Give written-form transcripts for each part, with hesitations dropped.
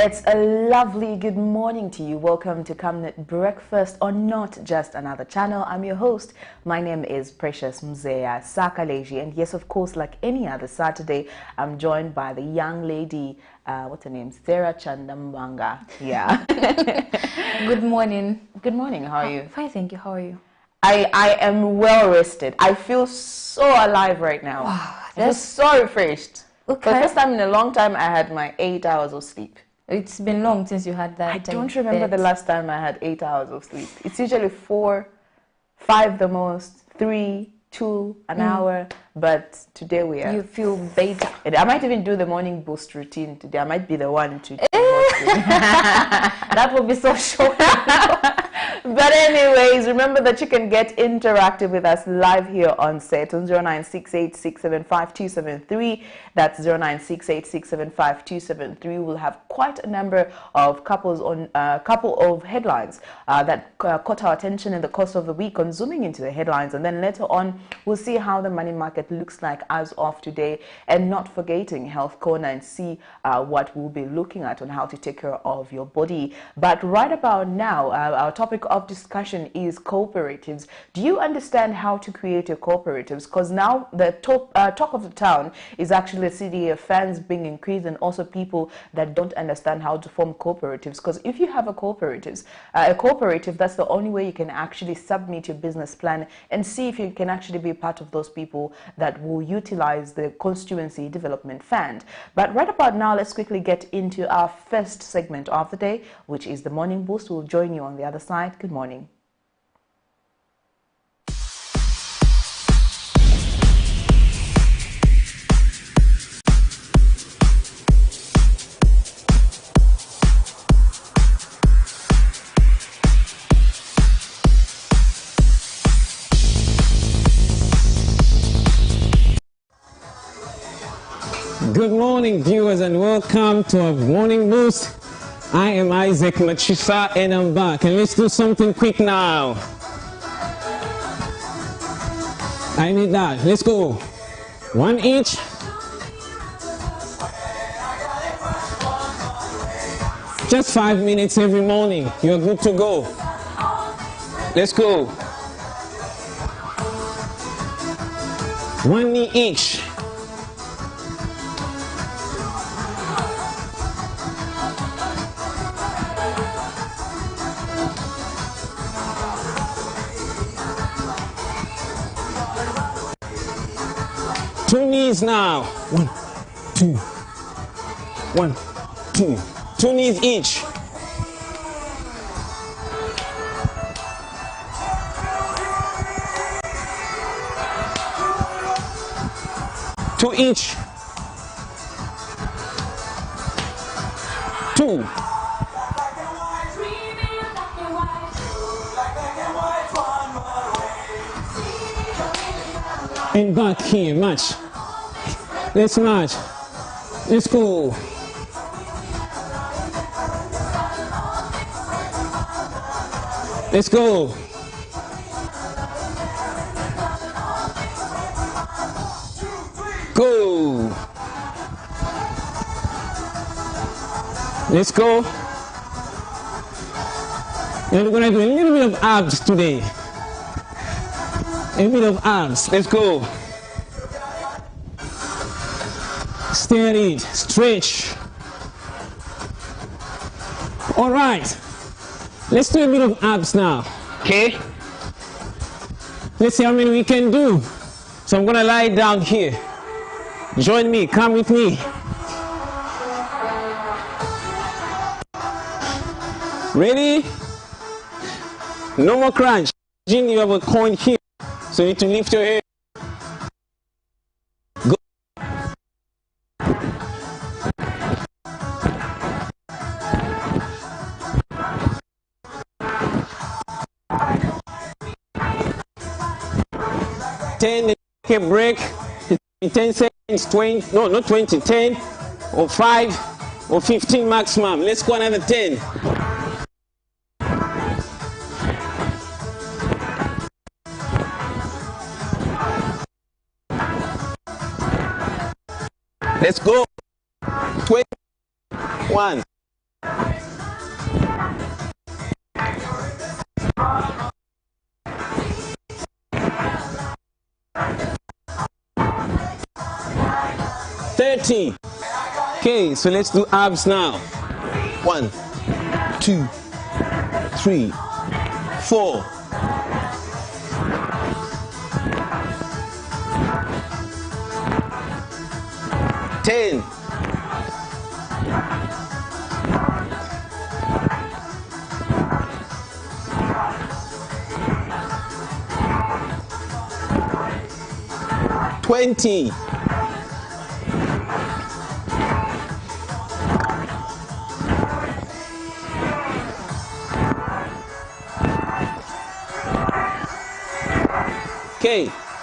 It's a lovely good morning to you. Welcome to Camnet Breakfast on Not Just Another Channel. I'm your host. My name is Precious Mzea Sakaleji. And yes, of course, like any other Saturday, I'm joined by the young lady, what's her name? Sarah Chandambanga. Yeah. Good morning. Good morning. How are you? Fine, thank you. How are you? I am well rested. I feel so alive right now. Wow, I feel so refreshed. Okay. For the first time in a long time, I had my 8 hours of sleep. It's been long since you had that. I don't remember the last time I had 8 hours of sleep. It's usually 4, 5 the most, 3, 2, an hour. But today we are. You feel better. I might even do the morning boost routine today. I might be the one to. That would be so shocking. But anyways, remember that you can get interactive with us live here on set on 0968675273. That's 0968675273. We'll have quite a number of couple of headlines that caught our attention in the course of the week on zooming into the headlines, and then later on we'll see how the money market looks like as of today, and not forgetting Health Corner and see what we'll be looking at on how to take care of your body. But right about now, our topic of discussion is cooperatives. Do you understand how to create your cooperatives? Because now the talk of the town is actually CDA fans being increased, and also people that don't understand how to form cooperatives. Because if you have a cooperative, that's the only way you can actually submit your business plan and see if you can actually be part of those people that will utilize the constituency development fund. But right about now, let's quickly get into our first segment of the day, which is the morning boost. We'll join you on the other side. Good morning. Good morning, viewers, and welcome to our morning boost. I am Isaac Machisa, and I'm back. And let's do something quick now. I need that. Let's go. 1 each. Just 5 minutes every morning. You're good to go. Let's go. 1 knee each. Two knees now. 1, 2. 1, 2. 2 knees each. Two each. 2. And back here, march. Let's march. Let's go. Let's go. Go. Let's go. And we're going to do a little bit of abs today. A bit of abs. Let's go. Steady. Stretch. All right. Let's do a bit of abs now. Okay? Let's see how many we can do. So I'm going to lie down here. Join me. Come with me. Ready? No more crunch. You have a coin here. So you need to lift your head. Go. 10, take a break. 10 seconds, 20, no, not 20, 10 or 5 or 15 maximum. Let's go another 10. Let's go. 21, 30. Okay, so let's do abs now. 1, 2, 3, 4. 10. 20.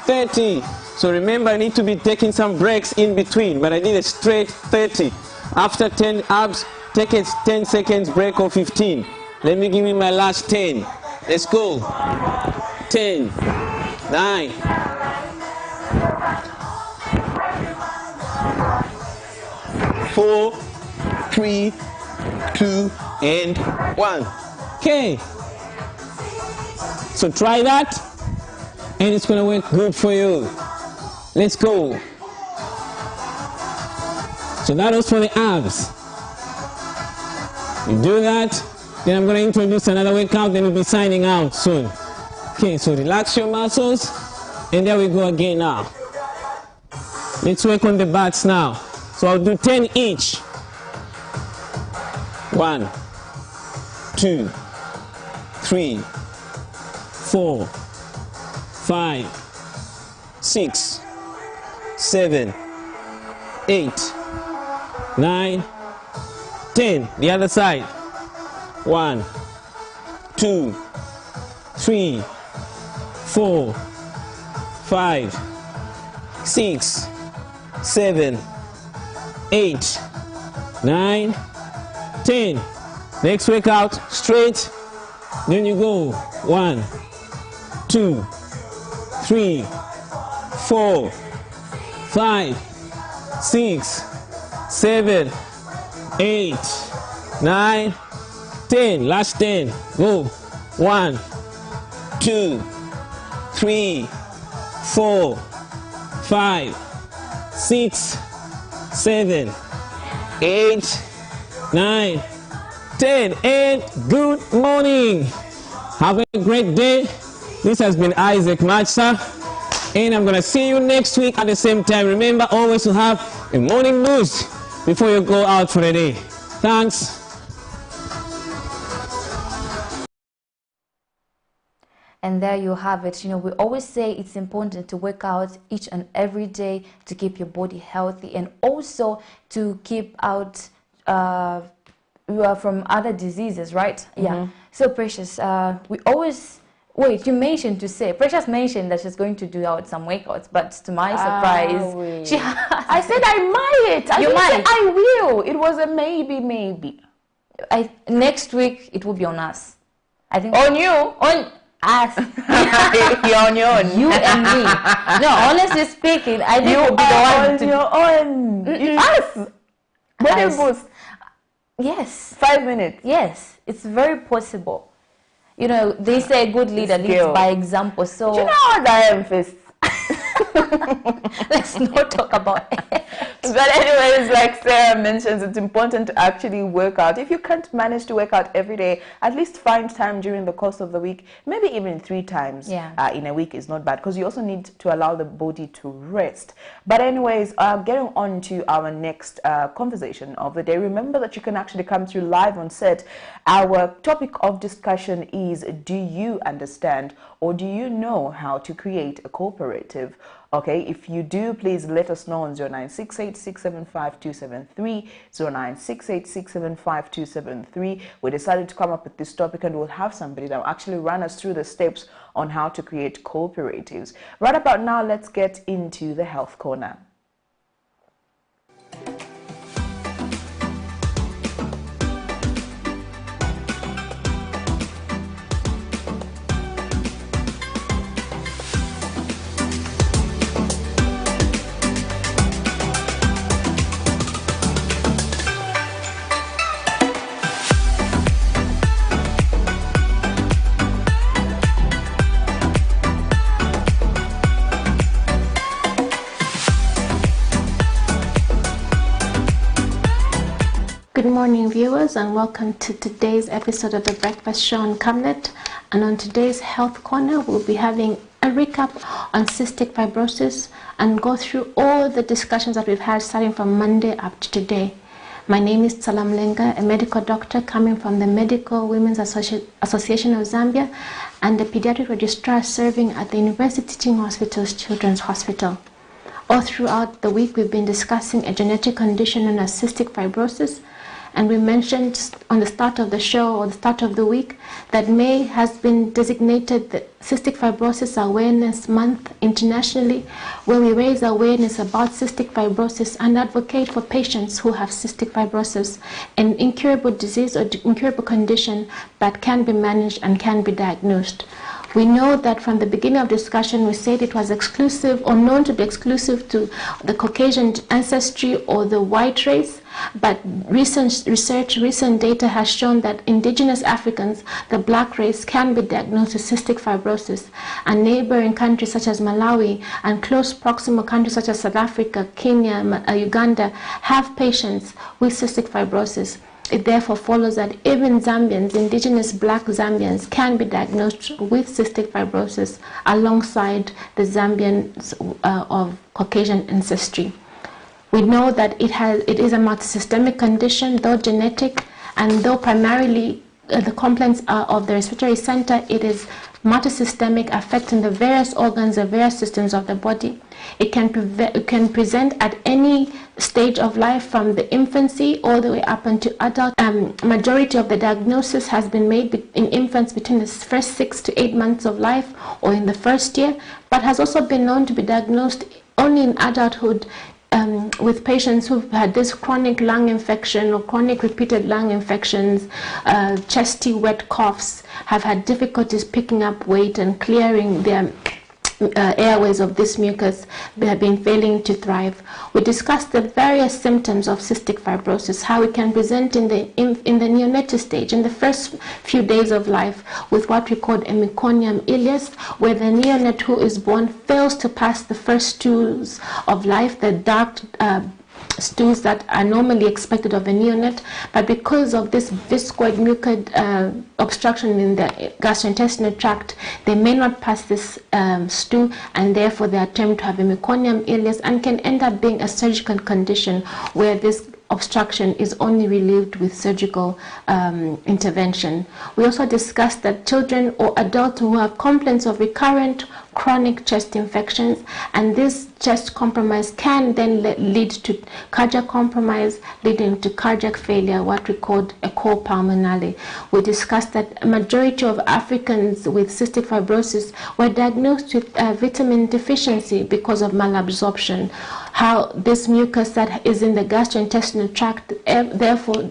30. So remember, I need to be taking some breaks in between, but I need a straight 30. After 10 abs, take a 10 seconds break or 15. Let me give you my last 10. Let's go. 10, 9, 4, 3, 2, and 1. Okay. So try that, and it's gonna work good for you. Let's go. So that was for the abs. You do that, then I'm gonna introduce another workout, then we'll be signing out soon. Okay, so relax your muscles, and there we go again now. Let's work on the backs now. So I'll do 10 each. 1, 2, 3, 4, 5, 6, 7, 8, 9, 10. The other side. 1, 2, 3, 4, 5, 6, 7, 8, 9, 10. Next workout, straight. Then you go 1, 2, 3, 4, 5, 6, 7, 8, 9, 10. Last 10. Go. 1, 2, 3, 4, 5, 6, 7, 8, 9, 10. And good morning. Have a great day. This has been Isaac Matsa, and I'm gonna see you next week at the same time. Remember always to have a morning boost before you go out for the day. Thanks. And there you have it. You know, we always say it's important to work out each and every day to keep your body healthy, and also to keep out from other diseases, right? Yeah. So Precious, we always wait. You mentioned to say Precious mentioned that she's going to do out some workouts, but to my surprise, she has. I said I might. I You didn't say might. I will. It was a maybe. Next week it will be on us. I think On you. on us. You're on your own. You and me. No, honestly speaking, I think You we'll be the are one on to. your own. Us. When Us. it was Yes, 5 minutes. yes, it's very possible. You know, they say a good leader leads Skill. by example. So Do you know how I am, Fist? let's not talk about it. But anyways, like Sarah mentions, it's important to actually work out. If you can't manage to work out every day, at least find time during the course of the week. Maybe even 3 times in a week is not bad, because you also need to allow the body to rest. But anyways, getting on to our next conversation of the day. Remember that you can actually come through live on set. Our topic of discussion is, do you understand or do you know how to create a cooperative? Okay, if you do, please let us know on 0968675273, 0968675273. We decided to come up with this topic, and we'll have somebody that will actually run us through the steps on how to create cooperatives. Right about now, let's get into the health corner. morning, viewers, and welcome to today's episode of the Breakfast Show on Camnet. And on today's Health Corner, we'll be having a recap on cystic fibrosis and go through all the discussions that we've had starting from Monday up to today. My name is Salam Lenga, a medical doctor coming from the Medical Women's Association of Zambia and a pediatric registrar serving at the University Teaching Hospital's Children's Hospital. All throughout the week, we've been discussing a genetic condition known as cystic fibrosis, and we mentioned on the start of the show or the start of the week that May has been designated the Cystic Fibrosis Awareness Month internationally, where we raise awareness about cystic fibrosis and advocate for patients who have cystic fibrosis, an incurable disease or incurable condition that can be managed and can be diagnosed. We know that from the beginning of discussion, we said it was exclusive or known to be exclusive to the Caucasian ancestry or the white race, but recent research, recent data has shown that indigenous Africans, the black race, can be diagnosed with cystic fibrosis, and neighboring countries such as Malawi and close proximal countries such as South Africa, Kenya, Uganda have patients with cystic fibrosis. It therefore follows that even Zambians, indigenous black Zambians, can be diagnosed with cystic fibrosis alongside the Zambians of Caucasian ancestry. We know that it is a multisystemic condition, though genetic, and though primarily the complaints are of the respiratory center, it is multisystemic, affecting the various organs, the various systems of the body. It can present at any stage of life, from the infancy all the way up into adult. Majority of the diagnosis has been made in infants between the first 6 to 8 months of life or in the first year, but has also been known to be diagnosed only in adulthood, with patients who've had this chronic lung infection or chronic repeated lung infections, chesty wet coughs, have had difficulties picking up weight and clearing their airways of this mucus, have been failing to thrive. We discussed the various symptoms of cystic fibrosis, how it can present in the neonatal stage, in the first few days of life, with what we call a meconium ileus, where the neonate who is born fails to pass the first stools of life, the dark stools that are normally expected of a neonate, but because of this viscoid mucoid obstruction in the gastrointestinal tract, they may not pass this stool, and therefore they are termed to have a meconium ileus and can end up being a surgical condition where this obstruction is only relieved with surgical intervention. We also discussed that children or adults who have complaints of recurrent chronic chest infections, and this chest compromise can then lead to cardiac compromise, leading to cardiac failure, what we called a cor pulmonale. We discussed that a majority of Africans with cystic fibrosis were diagnosed with vitamin deficiency because of malabsorption, how this mucus that is in the gastrointestinal tract therefore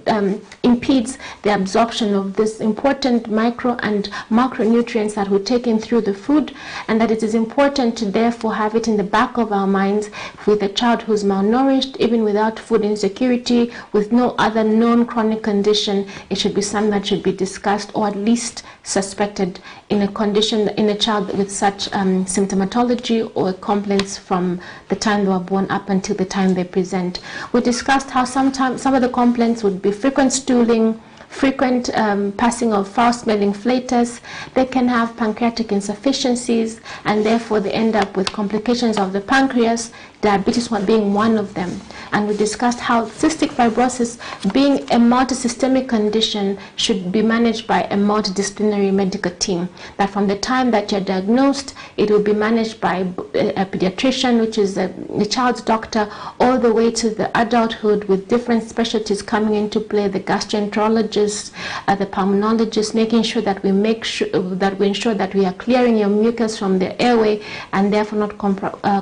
impedes the absorption of this important micro and macronutrients that we take in through the food, and that it is important to therefore have it in the back of our minds with a child who's malnourished, even without food insecurity, with no other known chronic condition. It should be something that should be discussed or at least suspected in a condition, in a child with such symptomatology or complaints from the time they were born up until the time they present. We discussed how sometimes some of the complaints would be frequent stooling, frequent passing of foul-smelling flatus. They can have pancreatic insufficiencies, and therefore they end up with complications of the pancreas, diabetes being one of them. And we discussed how cystic fibrosis, being a multisystemic condition, should be managed by a multidisciplinary medical team. That from the time that you're diagnosed, it will be managed by a pediatrician, which is the child's doctor, all the way to the adulthood, with different specialties coming into play: the gastroenterologist, the pulmonologist, making sure that we ensure that we are clearing your mucus from the airway and therefore not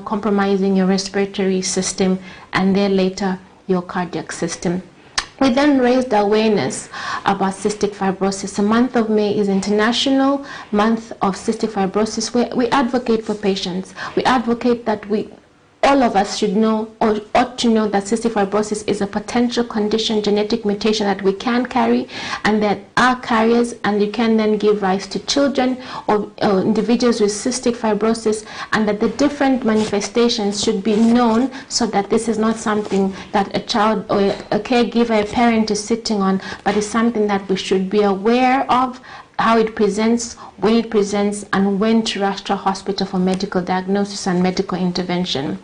compromising your respiratory system, and then later your cardiac system. We then raised awareness about cystic fibrosis. The month of May is International Month of Cystic Fibrosis, where we advocate for patients. We advocate that all of us should know, or ought to know, that cystic fibrosis is a potential condition, genetic mutation that we can carry, and that are carriers, and you can then give rise to children or individuals with cystic fibrosis, and that the different manifestations should be known, so that this is not something that a child or a caregiver, a parent is sitting on, but is something that we should be aware of, how it presents, when it presents, and when to rush to a hospital for medical diagnosis and medical intervention.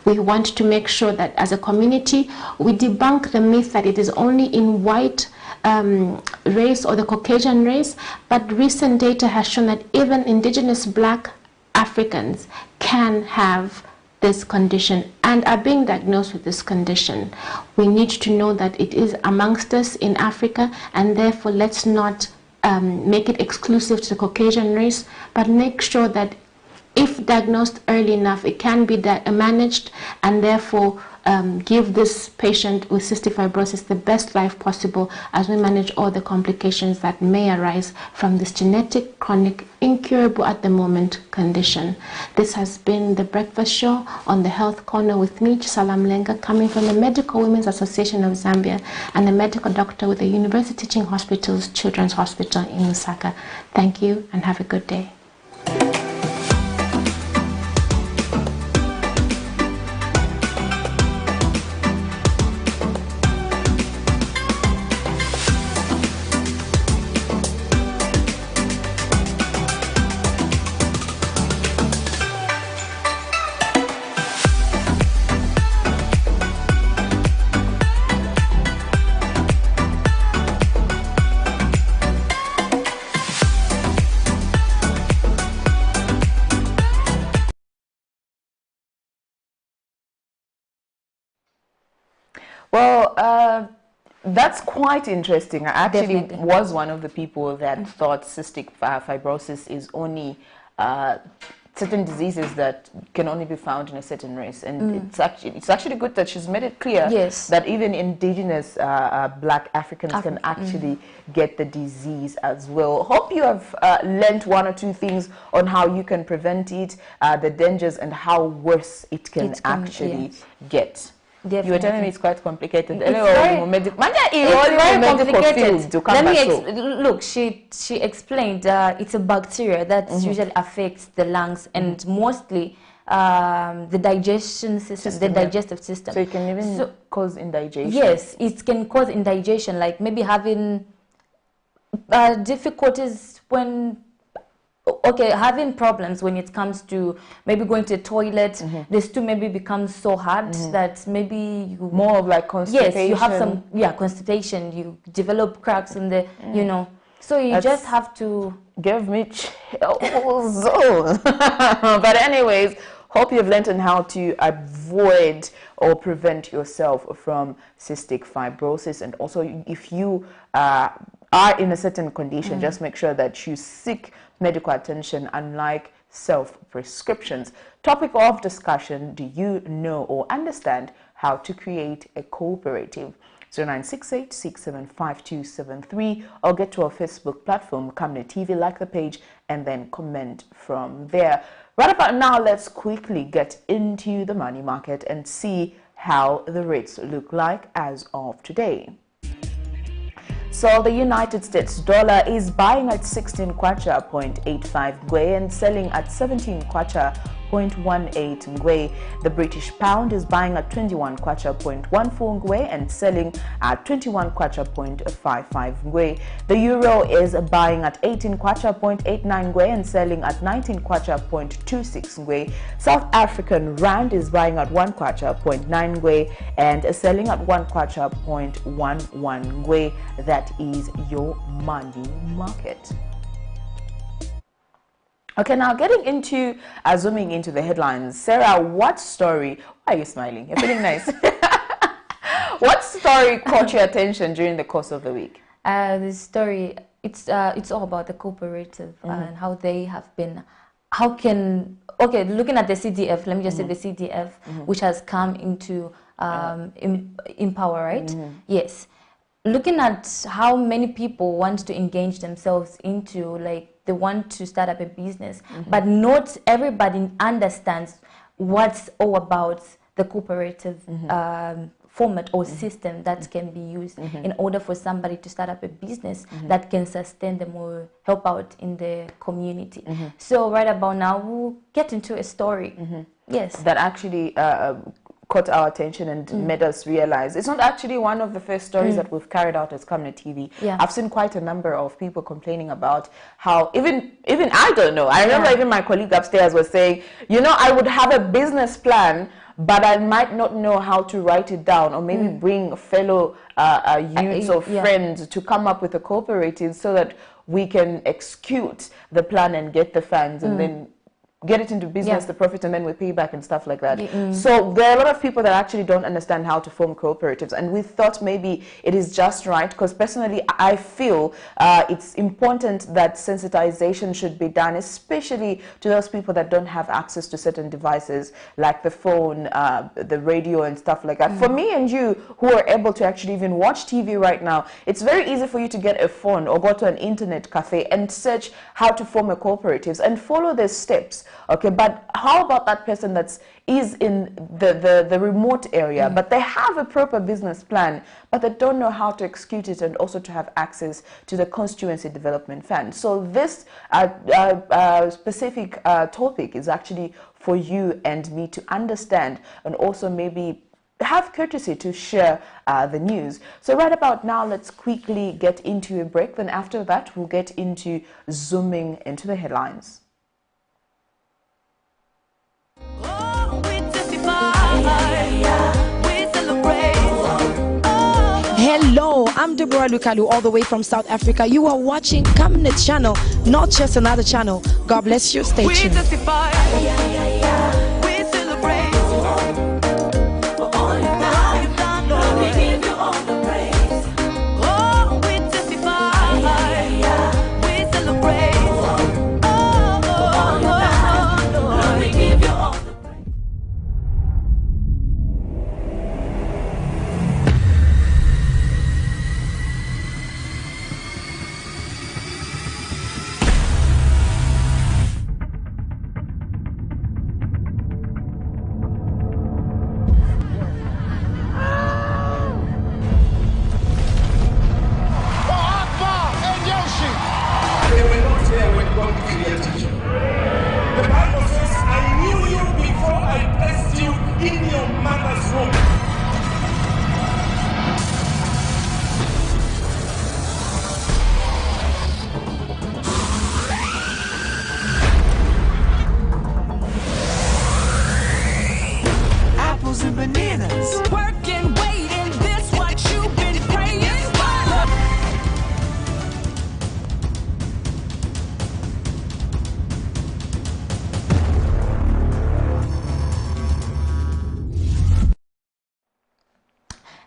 We want to make sure that as a community, we debunk the myth that it is only in white race or the Caucasian race, but recent data has shown that even indigenous Black Africans can have this condition and are being diagnosed with this condition. We need to know that it is amongst us in Africa, and therefore let's not make it exclusive to the Caucasian race, but make sure that if diagnosed early enough, it can be managed, and therefore give this patient with cystic fibrosis the best life possible as we manage all the complications that may arise from this genetic, chronic, incurable at the moment condition. This has been The Breakfast Show on the Health Corner with me, Chisala Mlenga, coming from the Medical Women's Association of Zambia and a medical doctor with the University Teaching Hospital's Children's Hospital in Lusaka. Thank you and have a good day. Well, that's quite interesting. I actually Definitely. was one of the people that thought cystic fibrosis is only certain diseases that can only be found in a certain race, and it's actually good that she's made it clear that even indigenous Black Africans can actually get the disease as well. Hope you have learnt one or two things on how you can prevent it, the dangers, and how worse it can actually get. Definitely. You were telling me it's quite complicated. It's very complicated. Let me look. She explained it's a bacteria that usually affects the lungs and mostly the digestion system, the digestive system. So it can even cause indigestion. Yes, it can cause indigestion, like maybe having difficulties when. Okay, having problems when it comes to maybe going to the toilet, this too maybe becomes so hard that maybe you more of like constipation. Yes, you have some constipation. You develop cracks in the so you just have to give me chills. But anyways, hope you've learned on how to avoid or prevent yourself from cystic fibrosis, and also if you are in a certain condition, just make sure that you seek medical attention, unlike self-prescriptions. Topic of discussion: do you know or understand how to create a cooperative? 0968-675273, or get to our Facebook platform, Camnet TV, like the page, and then comment from there. Right about now, let's quickly get into the money market and see how the rates look like as of today. So the United States dollar is buying at 16 kwacha 0.85 ngwe and selling at 17 kwacha 0.18 ngwe. The British pound is buying at 21 kwacha 0.14 ngwe and selling at 21 kwacha 0.55 ngwe. The euro is buying at 18 kwacha 0.89 ngwe and selling at 19 kwacha 0.26 ngwe. South African rand is buying at 1 kwacha 0.9 ngwe and selling at 1 kwacha 0.11 ngwe. That is your money market. Okay, now getting into zooming into the headlines. Sarah, what story? Why are you smiling? You're feeling nice. What story caught your attention during the course of the week? This story, it's all about the cooperative and how they have been. Looking at the CDF, let me just say the CDF, which has come into in power, right? Yes. Looking at how many people want to engage themselves into, like, they want to start up a business, but not everybody understands what's all about the cooperative format or system that can be used in order for somebody to start up a business that can sustain them or help out in the community. So right about now, we'll get into a story. Yes. That actually caught our attention and made us realize it's not actually one of the first stories that we've carried out as Camnet TV. I've seen quite a number of people complaining about how even I don't know. I remember even my colleague upstairs was saying, you know, I would have a business plan, but I might not know how to write it down, or maybe bring fellow youths or friends to come up with a cooperative so that we can execute the plan and get the funds and then get it into business, the profit, and then we pay back and stuff like that. So there are a lot of people that actually don't understand how to form cooperatives, and we thought maybe it is just right, because personally I feel it's important that sensitization should be done, especially to those people that don't have access to certain devices like the phone, the radio and stuff like that. For me and you who are able to actually even watch TV right now, it's very easy for you to get a phone or go to an internet cafe and search how to form a cooperative and follow the steps. Okay, but how about that person that is in the remote area, but they have a proper business plan, but they don't know how to execute it and also to have access to the constituency development fund? So this specific topic is actually for you and me to understand, and also maybe have courtesy to share the news. So right about now, let's quickly get into a break. Then after that, we'll get into zooming into the headlines. Hello, I'm Deborah Lukalu, all the way from South Africa. You are watching Camnet channel, not just another channel. God bless you. Stay tuned.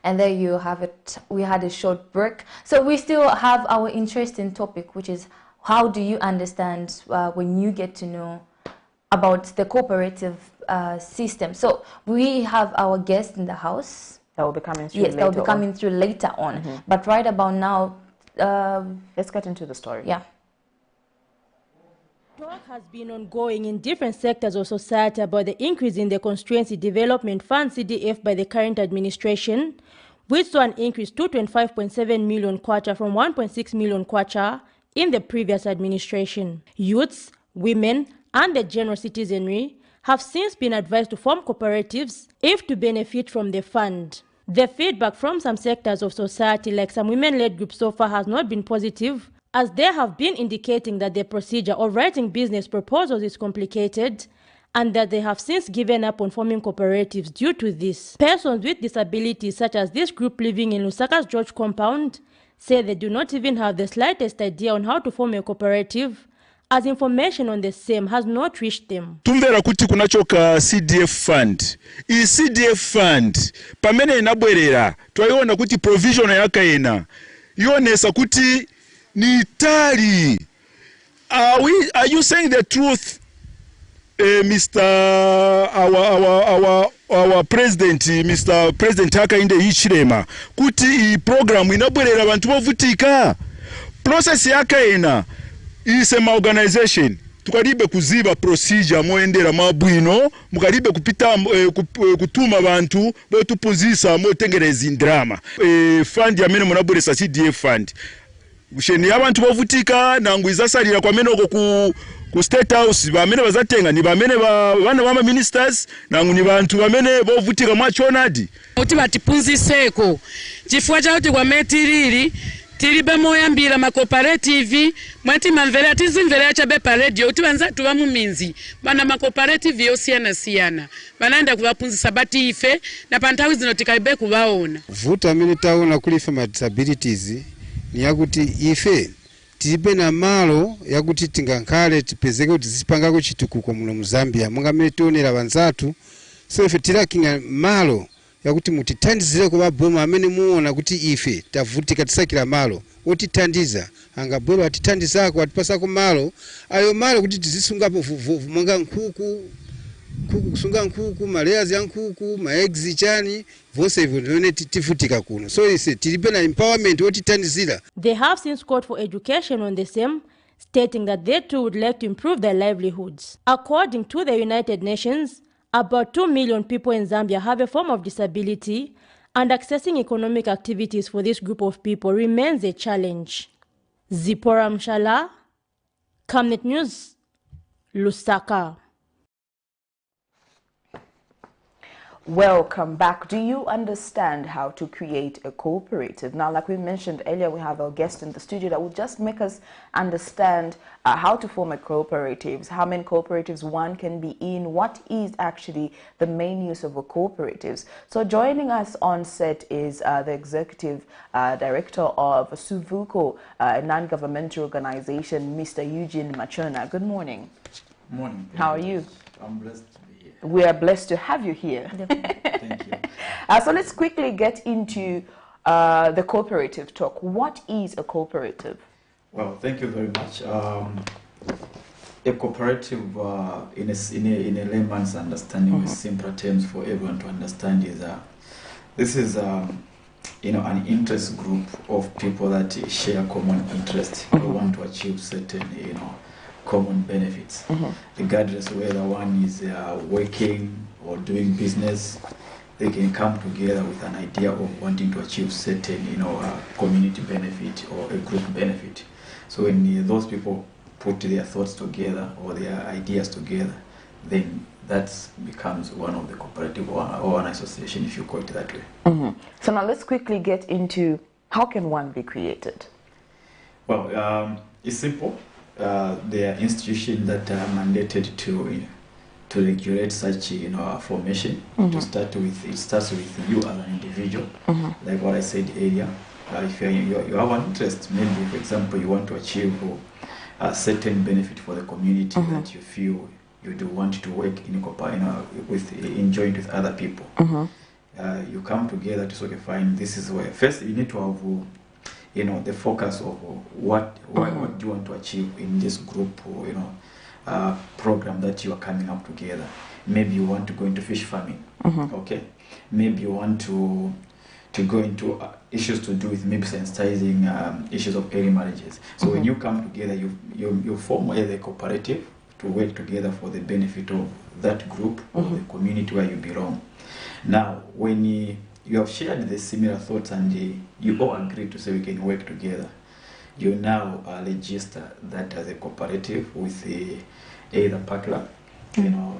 And there you have it. We had a short break. So we still have our interesting topic, which is how do you understand when you get to know about the cooperative system. So we have our guest in the house. That will be coming through later. Yes, that will be coming on. through later on. But right about now, let's get into the story. Yeah. Talk has been ongoing in different sectors of society about the increase in the Constituency Development Fund CDF by the current administration, which saw an increase to 25.7 million kwacha from 1.6 million kwacha in the previous administration. Youths, women, and the general citizenry have since been advised to form cooperatives if to benefit from the fund. The feedback from some sectors of society, like some women-led groups so far, has not been positive, as they have been indicating that the procedure of writing business proposals is complicated and that they have since given up on forming cooperatives due to this. Persons with disabilities, such as this group living in Lusaka's George compound, say they do not even have the slightest idea on how to form a cooperative, as information on the same has not reached them. Tumvera kuti kunachoka CDF fund. I CDF fund pamene inabwerera twaiona kuti provision yakaena ionesa kuti ni tali. Are you saying the truth, Mr. Our president, Mr. President Hakainde Hichilema, kuti I program inabwerera bantu bovutika? Process yakaena is an organization. tukalibe kuziba procedure moendera mabwino mukalibe kupita kutuma abantu botupunzisa motengereza indrama fund yamene munabweresa CDF fund usheni abantu bovutika nangu izasalira kwa mene ku State House bamene bazatenga ni bamene bana bama ministers nangu ni bantu bamene bovutika mwachonadi uti batipunziseko chifukwa chauti kwa metiriri tilibe moyambira ma cooperative mwati mamvera tizimvera chabe pa radio uti banzatu bamuminzi bana ma cooperative yosiyana banaenda kubapunzisa bati ife na pantawi zino tikaibe kubaona vuta amene taona kulifa ma disabilities ni yakuti ife tilibe na malo yakuti tingankale tipezeke kuti zisipangako chitukuko muno mu Zambia monga amene tionera banzatu so ife tilakinga malo yakuti mutithandizire ku baboma amene muona kuti ife tavutika tisakira malo otithandiza angabwera atithandizako atipasako malo ayo malo kuti tizisungapo monga nkhuku kusunga nkhuku malayers ya nkhuku ma eggs chani vonse hivyo ndio tivutika kuno so ise tilibe na empowerment otithandizira. They have since called for education on the same, stating that they too would like to improve their livelihoods. According to the United Nations, about 2 million people in Zambia have a form of disability, and accessing economic activities for this group of people remains a challenge. Zipporah Mshala, Camnet News, Lusaka. Welcome back. Do you understand how to create a cooperative? Now, like we mentioned earlier, we have our guest in the studio that will just make us understand how to form a cooperative, how many cooperatives one can be in, what is actually the main use of a cooperative. So joining us on set is the Executive Director of Suvuko, a non-governmental organization, Mr. Eugene Machona. Good morning. Good morning. How are you? I'm blessed. We are blessed to have you here. Thank you. So let's quickly get into the cooperative talk. What is a cooperative? Well, thank you very much. A cooperative, in a layman's understanding, with simpler terms for everyone to understand, is this is an interest group of people that share common interest. They want to achieve certain common benefits, regardless whether one is working or doing business. They can come together with an idea of wanting to achieve certain community benefit or a group benefit. So when those people put their thoughts together or their ideas together, then that becomes one of the cooperative or an association, if you call it that way. So now let's quickly get into how can one be created? Well, it's simple. There are institutions that are mandated to regulate such formation. To start with, it starts with you as an individual, like what I said earlier. If you have an interest, maybe for example you want to achieve a certain benefit for the community that you feel you do want to work in joint with other people. You come together to sort of find this is where first you need to have the focus of what do you want to achieve in this group or program that you are coming up together. Maybe you want to go into fish farming, okay? Maybe you want to go into issues to do with maybe sensitizing issues of early marriages. So when you come together, you form a cooperative to work together for the benefit of that group or the community where you belong. Now, when you have shared the similar thoughts and you all agree to say we can work together, you now register that as a cooperative with either PACLA,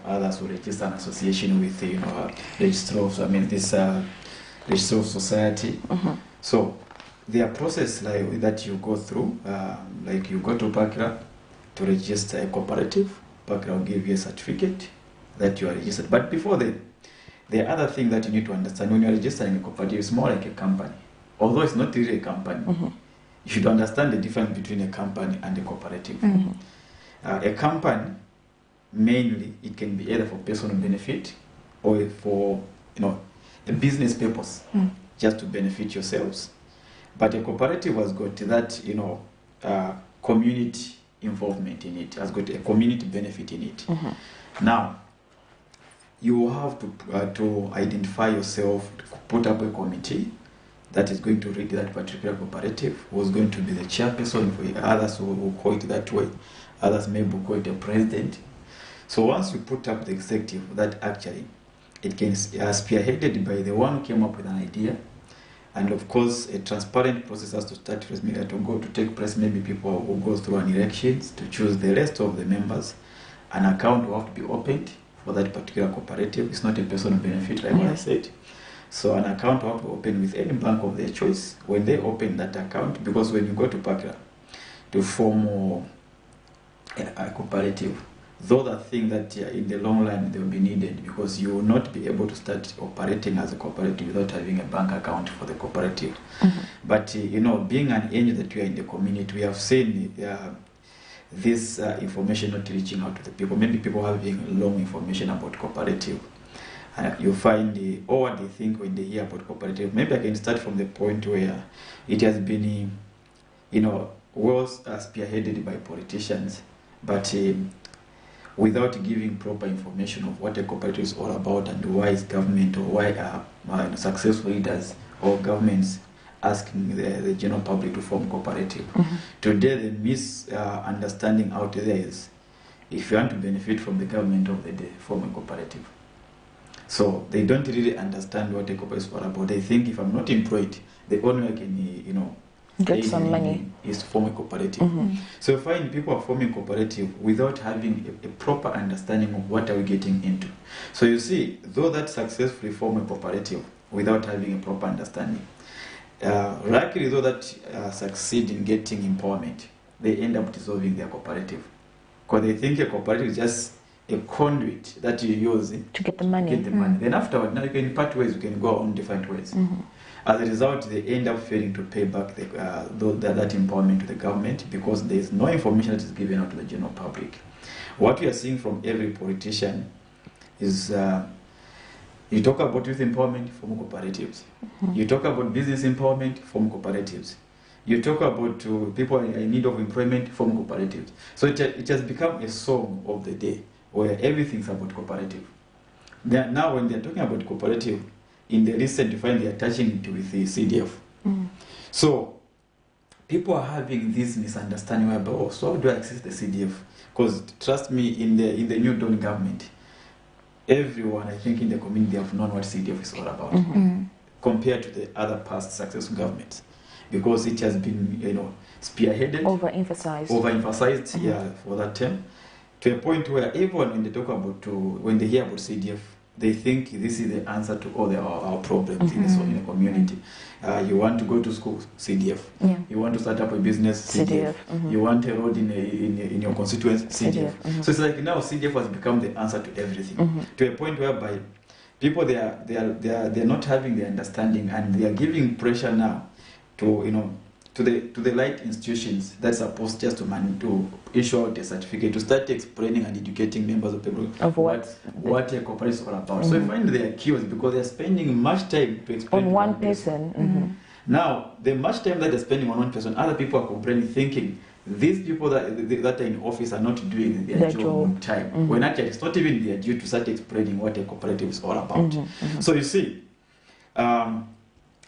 others will register an association with registrar of, registrar of society. So there are process that you go through, like you go to PACLA to register a cooperative. PACLA will give you a certificate that you are registered. But before that, the other thing that you need to understand, when you are registering a cooperative, it's more like a company. Although it's not really a company, you should understand the difference between a company and a cooperative. A company, mainly, it can be either for personal benefit or for a business purpose, just to benefit yourselves. But a cooperative has got that community involvement in it, has got a community benefit in it. Now, you have to identify yourself, put up a committee that is going to lead that particular cooperative, who's going to be the chairperson for others who call it that way, others may call it a president. So once you put up the executive, that actually it can spearheaded by the one who came up with an idea, and of course a transparent process has to start first, to take place. Maybe people will go through an elections to choose the rest of the members. An account will have to be opened for that particular cooperative. It's not a personal benefit, like what I said. So an account will have to open with any bank of their choice. When they open that account, because when you go to Pakra to form a cooperative, those are things that in the long run they will be needed, because you will not be able to start operating as a cooperative without having a bank account for the cooperative. But being an angel that we are in the community, we have seen this information not reaching out to the people. Maybe people having long information about cooperative. You find what they think when they hear about cooperative. Maybe I can start from the point where it has been, well spearheaded by politicians, but without giving proper information of what a cooperative is all about and why is government or why successful leaders or governments asking the general public to form cooperative. Today the misunderstanding out there is, if you want to benefit from the government of the day, form a cooperative. So they don't really understand what a cooperative is all about. They think if I'm not employed, the only way I can get some money is to form a cooperative. So you find people are forming cooperative without having a proper understanding of what are we getting into. So you see, though that successfully form a cooperative without having a proper understanding, likely though that succeed in getting empowerment, they end up dissolving their cooperative, because they think a cooperative is just a conduit that you use to get the money. Then afterward, now you can part ways, you can go on different ways. As a result, they end up failing to pay back that empowerment to the government, because there is no information that is given out to the general public. What we are seeing from every politician is you talk about youth empowerment, form cooperatives. You talk about business empowerment, form cooperatives. You talk about people in need of employment, form cooperatives. So it has become a song of the day where everything's about cooperative. Now when they're talking about cooperative, in the recent you find they're attaching it with the CDF. So people are having this misunderstanding about, so how do I access the CDF? Because trust me, in the new Dawn government, everyone, I think, in the community have known what CDF is all about, compared to the other past successful governments, because it has been, spearheaded, overemphasized, for that term, to a point where everyone, when they talk about, when they hear about CDF, they think this is the answer to all our problems in the community. You want to go to school, CDF. You want to start up a business, CDF. You want a road in your constituency, CDF. So it's like now CDF has become the answer to everything, to a point whereby people they are not having the understanding, and they are giving pressure now to to the light institutions that's supposed just to issue out a certificate, to start explaining and educating members of people of what a cooperative is all about. So you find they are curious because they are spending much time to explain on one person. Now, the much time that they're spending on one person, other people are complaining, thinking these people that are in office are not doing their job on time. When actually it's not even their duty to start explaining what a cooperative is all about. So you see,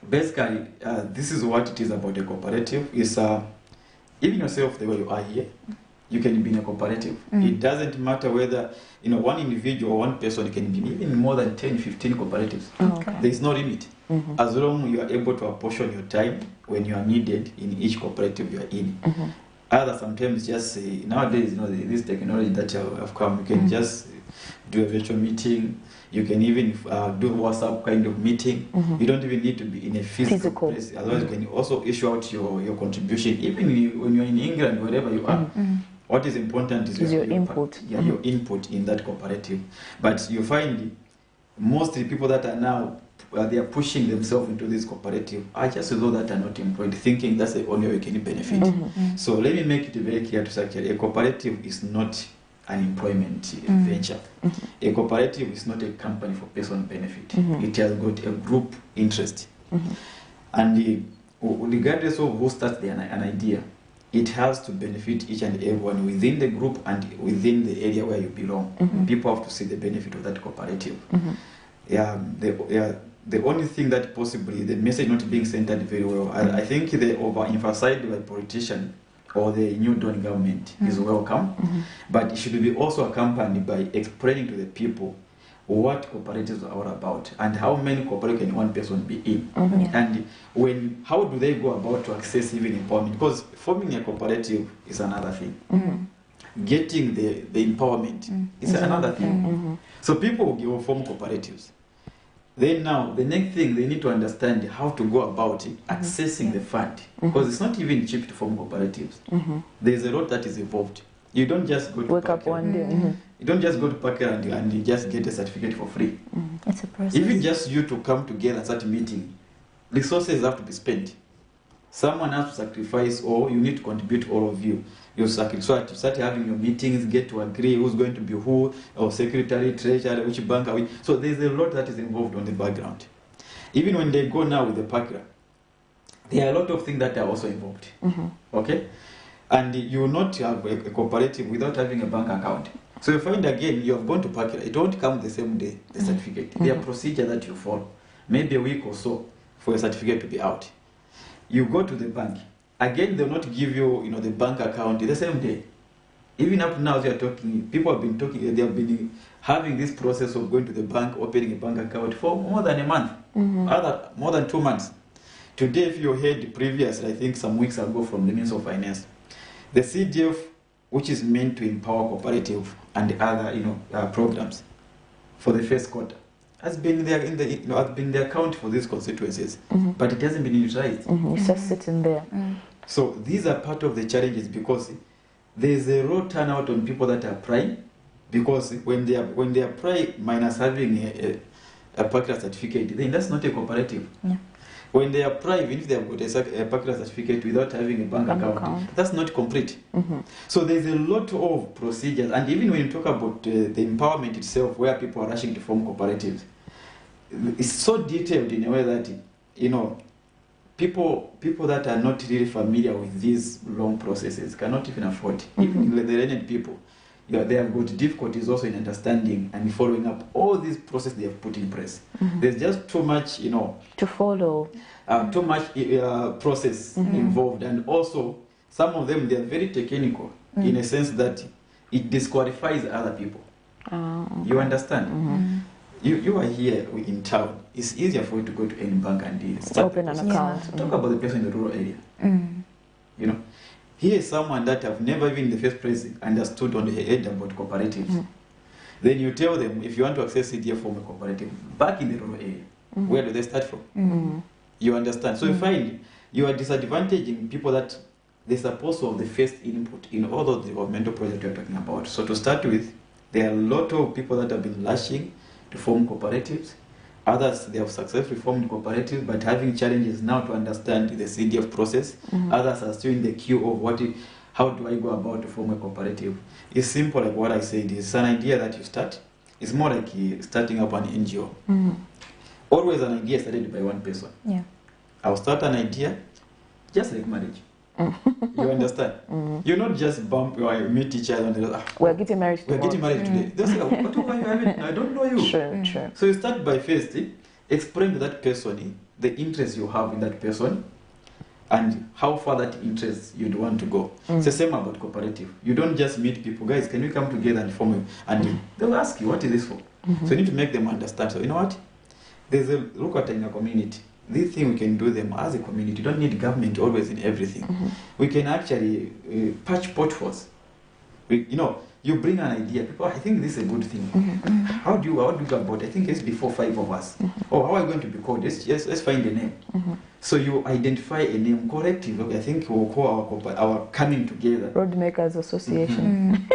basically, this is what it is about a cooperative. Is even yourself the way you are here, you can be in a cooperative. It doesn't matter whether one individual or one person can be even more than 10, 15 cooperatives. There is no limit. As long as you are able to apportion your time when you are needed in each cooperative you are in. Other sometimes just nowadays, this technology that have come, you can just do a virtual meeting. You can even do WhatsApp kind of meeting. You don't even need to be in a physical place. Otherwise, you can also issue out your contribution, even when you're in England, wherever you are. What is important is your input. Your input in that cooperative. But you find mostly people that are now they are pushing themselves into this cooperative are just those that are not employed, thinking that's the only way we can benefit. So let me make it very clear to say, a cooperative is not an employment venture. A cooperative is not a company for personal benefit. It has got a group interest. And regardless of who starts an idea, it has to benefit each and everyone within the group and within the area where you belong. People have to see the benefit of that cooperative. The only thing that possibly, the message not being centered very well, I think they overemphasized by politicians or the new dawn government is welcome, but it should be also accompanied by explaining to the people what cooperatives are all about and how many cooperatives can one person be in, and how do they go about to access even empowerment, because forming a cooperative is another thing. Getting the empowerment is another thing. So people will form cooperatives. Then now, the next thing, they need to understand how to go about it, accessing the fund. Because it's not even cheap to form cooperatives. There's a lot that is involved. You don't just go to wake up one day. You don't just go to Parker and you just get a certificate for free. It's a process. Even just you to come together and start meeting, resources have to be spent. Someone has to sacrifice, or you need to contribute, all of you. You sacrifice to start having your meetings, get to agree who's going to be who, or secretary, treasurer, which bank are we. So there's a lot that is involved on the background. Even when they go now with the Parker, there are a lot of things that are also involved. Okay? And you will not have a cooperative without having a bank account. So you find again, you have gone to Parker, it won't come the same day, the certificate. There are procedures that you follow, maybe a week or so for your certificate to be out. You go to the bank. Again, they'll not give you, the bank account the same day. Even up to now, as you are talking, people have been talking, they have been having this process of going to the bank, opening a bank account for more than a month, more than 2 months. Today, if you heard previously, I think some weeks ago from the Minister of Finance, the CDF, which is meant to empower cooperative and other, programs for the first quarter, has been there has been the account for these constituencies, but it hasn't been utilized. It's just sitting there. So these are part of the challenges, because there's a raw turnout on people that apply, because when they apply minus having a Parker certificate, then that's not a cooperative. When they apply, even if they have got a Parker certificate without having a bank account, that's not complete. So there's a lot of procedures, and even when you talk about the empowerment itself, where people are rushing to form cooperatives, it's so detailed in a way that, people that are not really familiar with these long processes cannot even afford it. Even the learned people, they have got difficulties also in understanding and following up all these processes they have put in place. There's just too much, to follow. Too much process involved, and also some of them, they are very technical in a sense that it disqualifies other people. You understand? You are here in town. It's easier for you to go to any bank and open an account. Talk about the person in the rural area. Here is someone that have never even in the first place understood on the head about cooperatives. Then you tell them, if you want to access CDF from a cooperative back in the rural area, where do they start from? You understand? So you find you are disadvantaging people that they're supposed to have the first input in all of the developmental projects you're talking about. So to start with, there are a lot of people that have been rushing to form cooperatives. Others, they have successfully formed cooperatives, but having challenges now to understand the CDF process. Others are still in the queue of how do I go about to form a cooperative? It's simple, like what I said. It's an idea that you start. It's more like starting up an NGO. Always an idea started by one person. I'll start an idea, just like marriage. You understand? You not just bump or meet each other and we're getting married today. We're getting married today. They say, what are you having? I don't know you. Sure. So you start by first explain to that person the interest you have in that person and how far that interest you'd want to go. It's the same about cooperative. You don't just meet people, guys, can we come together and form and they'll ask you, what is this for? So you need to make them understand. So you know what? There's a look at in a community. This thing we can do them as a community. You don't need government always in everything. We can actually patch potholes. You bring an idea. People, I think this is a good thing. How do you go about it? I think it's before 5 of us. Oh, how are we going to be called? Let's find a name. So you identify a name collective. Okay, I think we'll call our coming together. Road Makers Association.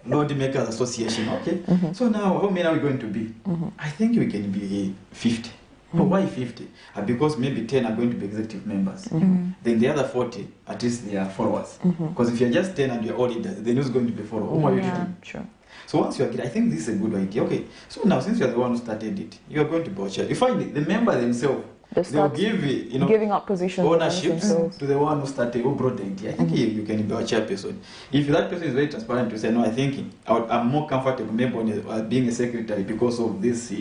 Road Makers Association. Okay. So now, how many are we going to be? I think we can be 50. But why 50? Because maybe 10 are going to be executive members. Then the other 40, at least they are followers. Because if you're just 10 and you're all leaders, then who's going to be followers? Who are you doing? Sure. So once you agree, I think this is a good idea. Okay, so now since you're the one who started it, you're going to be a chair. You find the member themselves, they'll give giving up positions, ownership to the one who started, who brought the idea. I think you can be a chairperson. If that person is very transparent to say, no, I think I'm more comfortable maybe being a secretary because of this,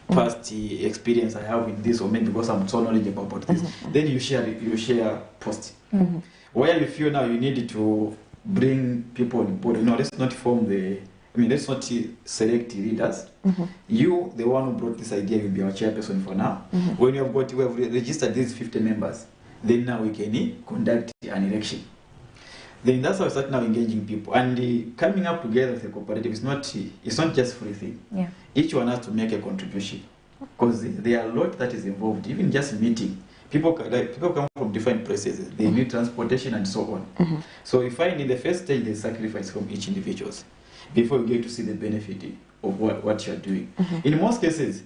past experience I have in this, or maybe because I'm so knowledgeable about this. Then you share post. where you feel now you need to bring people on board, let's not form let's not select leaders. You, the one who brought this idea, will be our chairperson for now. When we have registered these 50 members, then now we can conduct an election. Then that's how we start now engaging people. And coming up together with a cooperative it's not just free thing. Yeah. Each one has to make a contribution. Because there are a lot that is involved, even just meeting. People come from different places. They need transportation and so on. So we find in the first stage there's sacrifice from each individuals before you get to see the benefit of what you're doing. In most cases,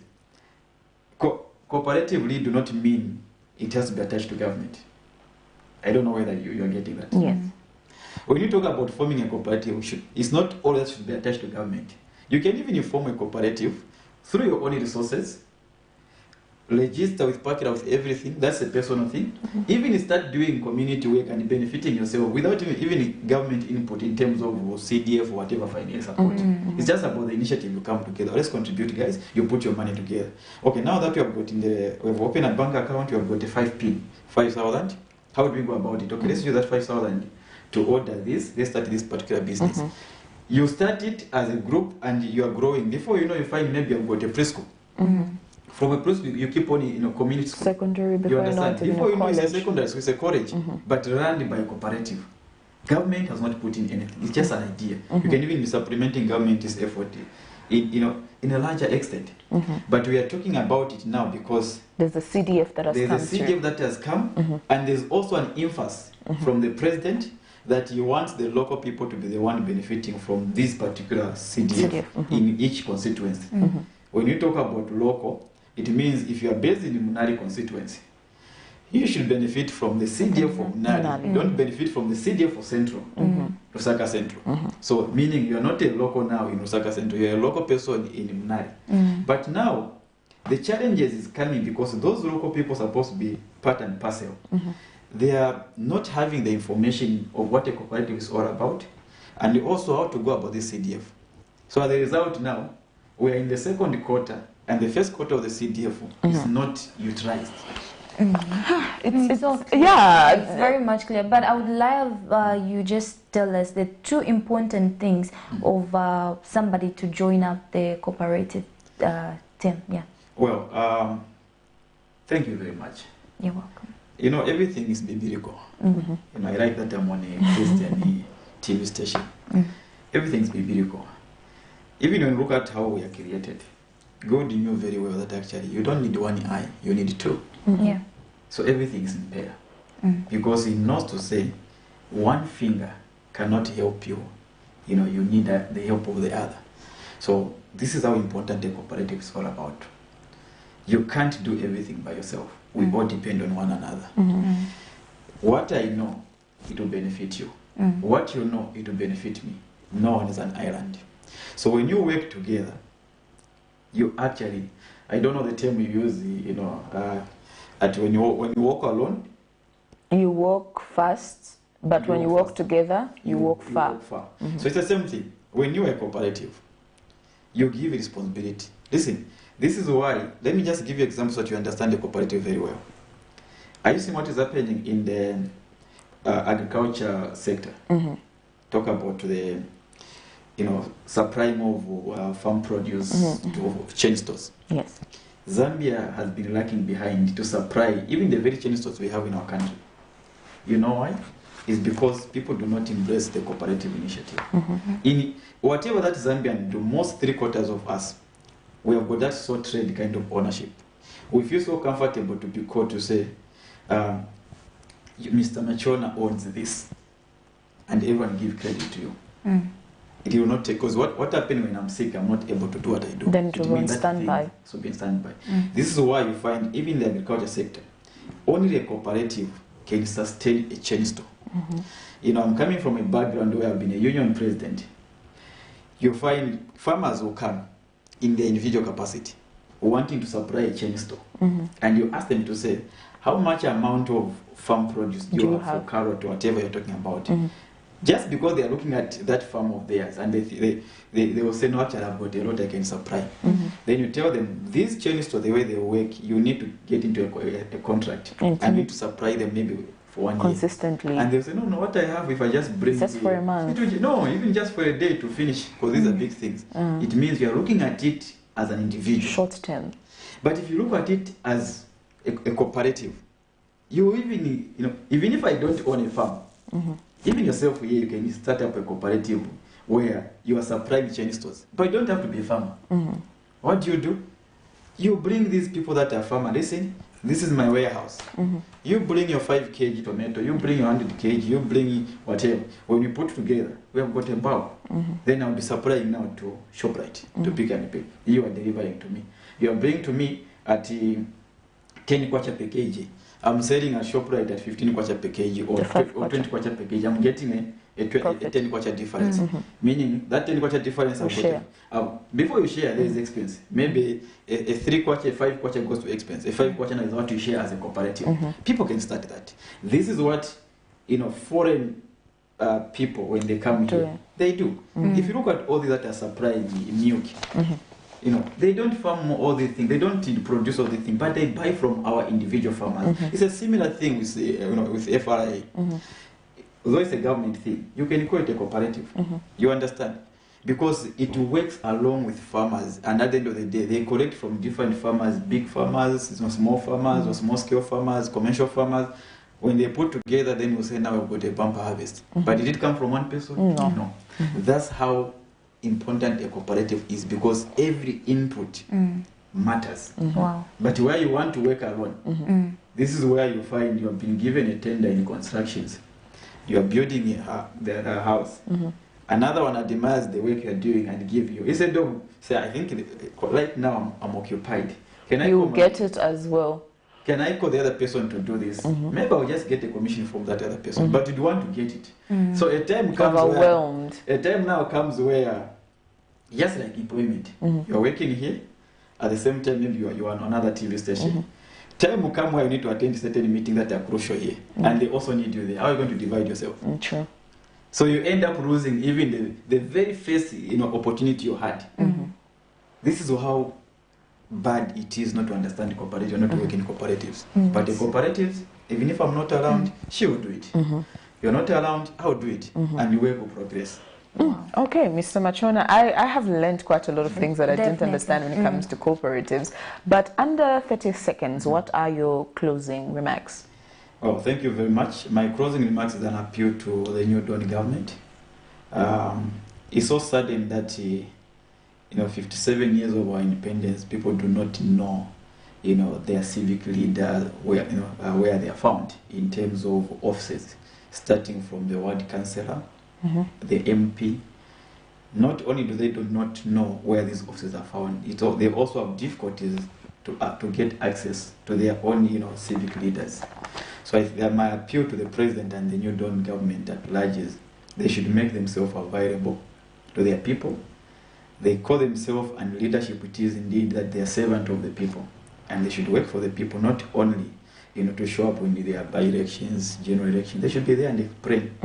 cooperatively do not mean it has to be attached to government. I don't know whether you're getting that. Yes. When you talk about forming a cooperative, it's not all that should be attached to government. You can even form a cooperative through your own resources, register with partner with everything. That's a personal thing. Even start doing community work and benefiting yourself without even government input in terms of CDF or whatever financial support. It's just about the initiative. You come together. Let's contribute, guys. You put your money together. Okay, now that we have we've opened a bank account, we have got a 5,000. How do we go about it? Okay, let's use that 5,000 to order this. Let's start this particular business. You start it as a group and you are growing. Before you know, you find maybe you've got a preschool. From a preschool, you keep on in a community school. Secondary, before you know it, before you know, it's a secondary school, it's a college, but run by a cooperative. Government has not put in anything. It's just an idea. You can even be supplementing government's effort in a larger extent. But we are talking about it now because there's a CDF that has come. There's a CDF that has come, and there's also an emphasis from the president that you want the local people to be the one benefiting from this particular CDF in each constituency. When you talk about local, it means if you are based in the Munari constituency, you should benefit from the CDF for Munari. You don't benefit from the CDF for Central, Lusaka Central. So meaning you are not a local now in Lusaka Central, you are a local person in Munari. But now, the challenges is coming because those local people are supposed to be part and parcel. They are not having the information of what a cooperative is all about and also how to go about this CDF. So as a result now, we are in the second quarter and the first quarter of the CDF is not utilized. It's very much clear, but I would love you just tell us the two important things of somebody to join up the cooperative team. Yeah. Well, thank you very much. You're welcome. Everything is biblical. I like that I'm on a Christian TV station. Everything is biblical. Even when you look at how we are created, God knew very well that actually you don't need one eye, you need two. Yeah. So everything is in pair. Because He knows to say one finger cannot help you. You need the help of the other. So this is how important the cooperative is all about. You can't do everything by yourself. We all depend on one another. What I know, it will benefit you. What you know, it will benefit me. No one is an island. So when you work together, you actually, I don't know the term we use, when you walk alone, you walk fast, but when you walk together, you walk far. So it's the same thing. When you are a cooperative, you give responsibility. Listen, this is why, let me just give you examples so that you understand the cooperative very well. Are you seeing what is happening in the agriculture sector? Talk about the supplying of farm produce to chain stores. Yes. Zambia has been lagging behind to supply even the very chain stores we have in our country. You know why? It's because people do not embrace the cooperative initiative. In whatever that Zambian do, most 3/4 of us, we have got that sole trade kind of ownership. We feel so comfortable to be called to say, Mr. Machona owns this, and everyone give credit to you. It will not take, because what happened when I'm sick, I'm not able to do what I do. Then to be on standby. So be on standby. This is why you find, even in the agriculture sector, only a cooperative can sustain a chain store. I'm coming from a background where I've been a union president. You find farmers will come in their individual capacity, wanting to supply a chain store. And you ask them to say, how much amount of farm produce do you have for carrot or whatever you're talking about? Just because they are looking at that farm of theirs and they will say, no, actually I've got a lot I can supply. Then you tell them, these chain store, the way they work, you need to get into a contract and need to supply them maybe for 1 year. Consistently. And they'll say, no, what I have, if I just bring just for a month. No, even just for a day to finish, because these are big things. It means you are looking at it as an individual. Short term. But if you look at it as a cooperative, you even if I don't own a farm, even yourself here, you can start up a cooperative where you are supplying chain stores. But you don't have to be a farmer. What do? You bring these people that are farmers. Listen, this is my warehouse. You bring your 5 kg tomato, you bring your 100 kg, you bring whatever. When you put together, we have got a bulk. Then I'll be supplying now to ShopRite, to Pick and Pay. You are delivering to me. You are bringing to me at 10 kwacha per kg. I'm selling at ShopRite at 15 kwacha per kg or 20 kwacha per kg. I'm getting a 10 kwacha difference. Meaning that 10 kwacha difference before you share, there is expense. Maybe a 3 kwacha, a 5 kwacha goes to expense. A 5 kwacha is what you share as a cooperative. People can start that. This is what foreign people, when they come here, they do. If you look at all these that are supplying milk, they don't farm all these things. They don't produce all these things, but they buy from our individual farmers. It's a similar thing with with FRA. Although it's a government thing, you can call it a cooperative. You understand? Because it works along with farmers, and at the end of the day, they collect from different farmers, big farmers, small farmers, or small scale farmers, commercial farmers. When they put together, then we'll say, now we've got a bumper harvest. But did it come from one person? No. That's how important a cooperative is, because every input matters. Wow. But where you want to work alone, this is where you find you have been given a tender in constructions. You are building a house. Another one admires the work you are doing and give you. Instead of say, I think right now I'm occupied. Can you get it as well? Can I call the other person to do this? Maybe I'll just get a commission from that other person. But you want to get it. So a time comes overwhelmed. A time now comes where, just like employment, you're working here, at the same time maybe you are on another TV station. Time will come where you need to attend certain meetings that are crucial here, and they also need you there. How are you going to divide yourself? True. So you end up losing even the very first opportunity you had. This is how bad it is not to understand cooperation, not to work in cooperatives. But the cooperatives, even if I'm not around, she will do it. You're not around, I'll do it, and the work will progress. Okay, Mr. Machona, I have learned quite a lot of things that I didn't understand when it comes to cooperatives. But under 30 seconds, what are your closing remarks? Oh, thank you very much. My closing remarks is an appeal to the New Dawn government. It's so sudden that 57 years of our independence, people do not know their civic leader where they are found in terms of offices, starting from the ward councillor, the MP. Not only do they do not know where these offices are found, they also have difficulties to get access to their own civic leaders. So my appeal to the President and the New Dawn government at large is they should make themselves available to their people. They call themselves, and leadership it is indeed that they are servant of the people, and they should work for the people, not only to show up when there are by-elections, general elections. They should be there and explain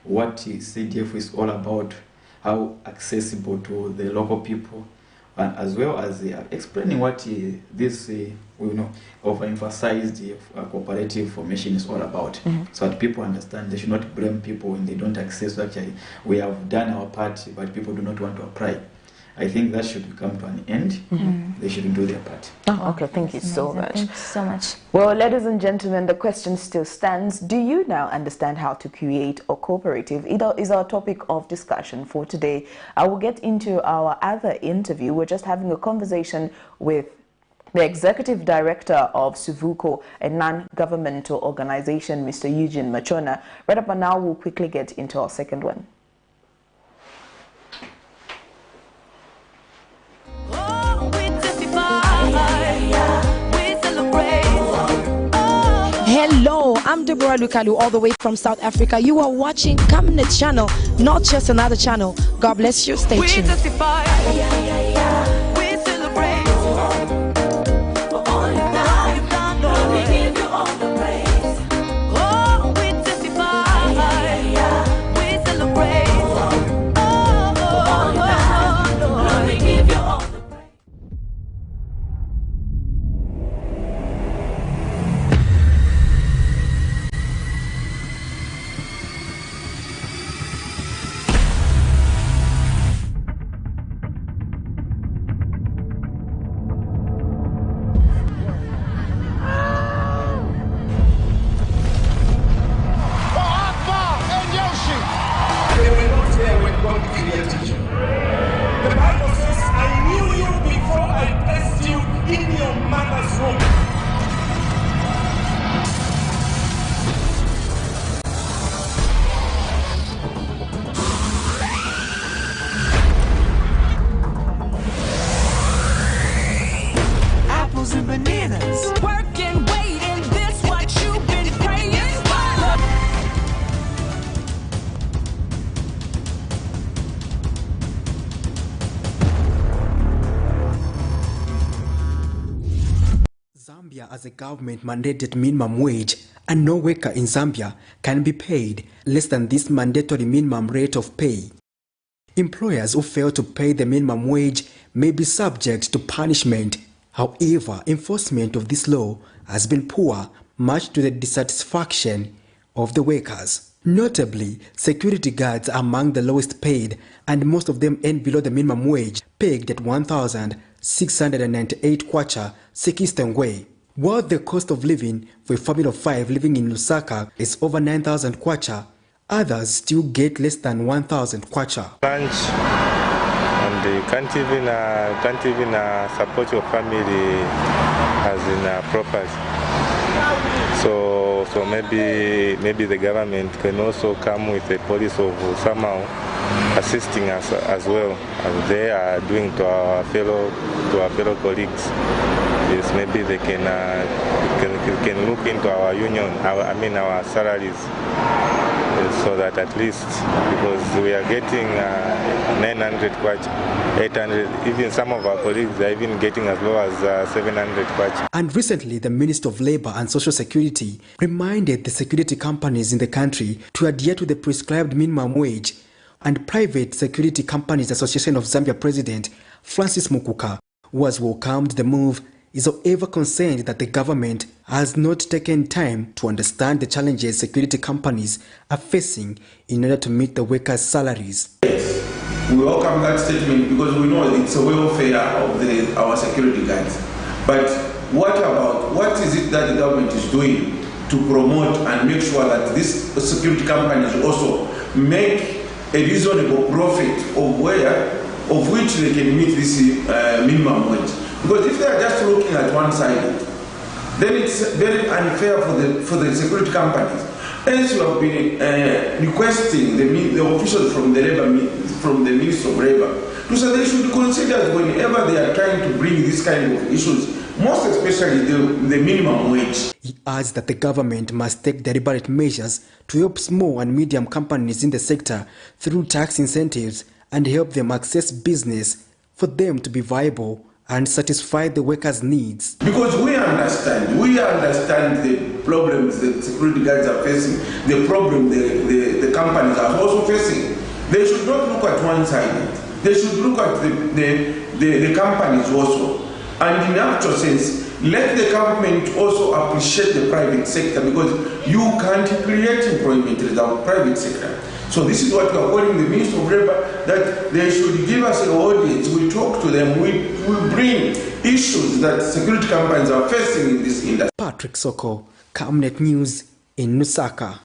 what CDF is all about, how accessible to the local people, and as well as explaining what this overemphasized cooperative formation is all about, so that people understand. They should not blame people when they don't access. Actually, we have done our part, but people do not want to apply. I think that should come to an end. They shouldn't do their part. Oh, okay, thank you so much. Thank you so much. Well, ladies and gentlemen, the question still stands. Do you now understand how to create a cooperative? It is our topic of discussion for today. I will get into our other interview. We're just having a conversation with the Executive Director of Suvuko, a non-governmental organization, Mr. Eugene Machona. Right up and now, we'll quickly get into our second one. Hello, I'm Deborah Lukalu, all the way from South Africa. You are watching Camnet channel, not just another channel. God bless you. Stay tuned. as a government-mandated minimum wage, and no worker in Zambia can be paid less than this mandatory minimum rate of pay. Employers who fail to pay the minimum wage may be subject to punishment. However, enforcement of this law has been poor, much to the dissatisfaction of the workers. Notably, security guards are among the lowest paid, and most of them earn below the minimum wage, pegged at 1,698 kwacha, 60 ngwe. While the cost of living for a family of 5 living in Lusaka is over 9,000 kwacha, others still get less than 1,000 kwacha. Lunch, and they can't even support your family as in property. So maybe the government can also come with a policy of somehow assisting us as well as they are doing to our fellow colleagues. Yes, maybe they can look into our union, our salaries, so that at least, because we are getting 900 kwacha, 800, even some of our colleagues are even getting as low as 700 kwacha. And recently, the Minister of Labour and Social Security reminded the security companies in the country to adhere to the prescribed minimum wage. And Private Security Companies Association of Zambia President Francis Mukuka, who has welcomed the move, is however concerned that the government has not taken time to understand the challenges security companies are facing in order to meet the workers' salaries. Yes, we welcome that statement because we know it's a welfare of our security guards. But what is it that the government is doing to promote and make sure that these security companies also make a reasonable profit of which they can meet this minimum wage? Because if they are just looking at one side, then it's very unfair for the security companies. Hence, you have been requesting the officials from the Ministry of Labour to say they should consider whenever they are trying to bring this kind of issues, most especially the minimum wage. He adds that the government must take deliberate measures to help small and medium companies in the sector through tax incentives and help them access business for them to be viable and satisfy the workers' needs. Because we understand the problems the security guards are facing, the problem the companies are also facing. They should not look at one side. They should look at the companies also. And in actual sense, let the government also appreciate the private sector, because you can't create employment without private sector. So this is what we are calling the Ministry of Labour, that they should give us an audience. We talk to them, we bring issues that security companies are facing in this industry. Patrick Soko, Camnet News in Lusaka.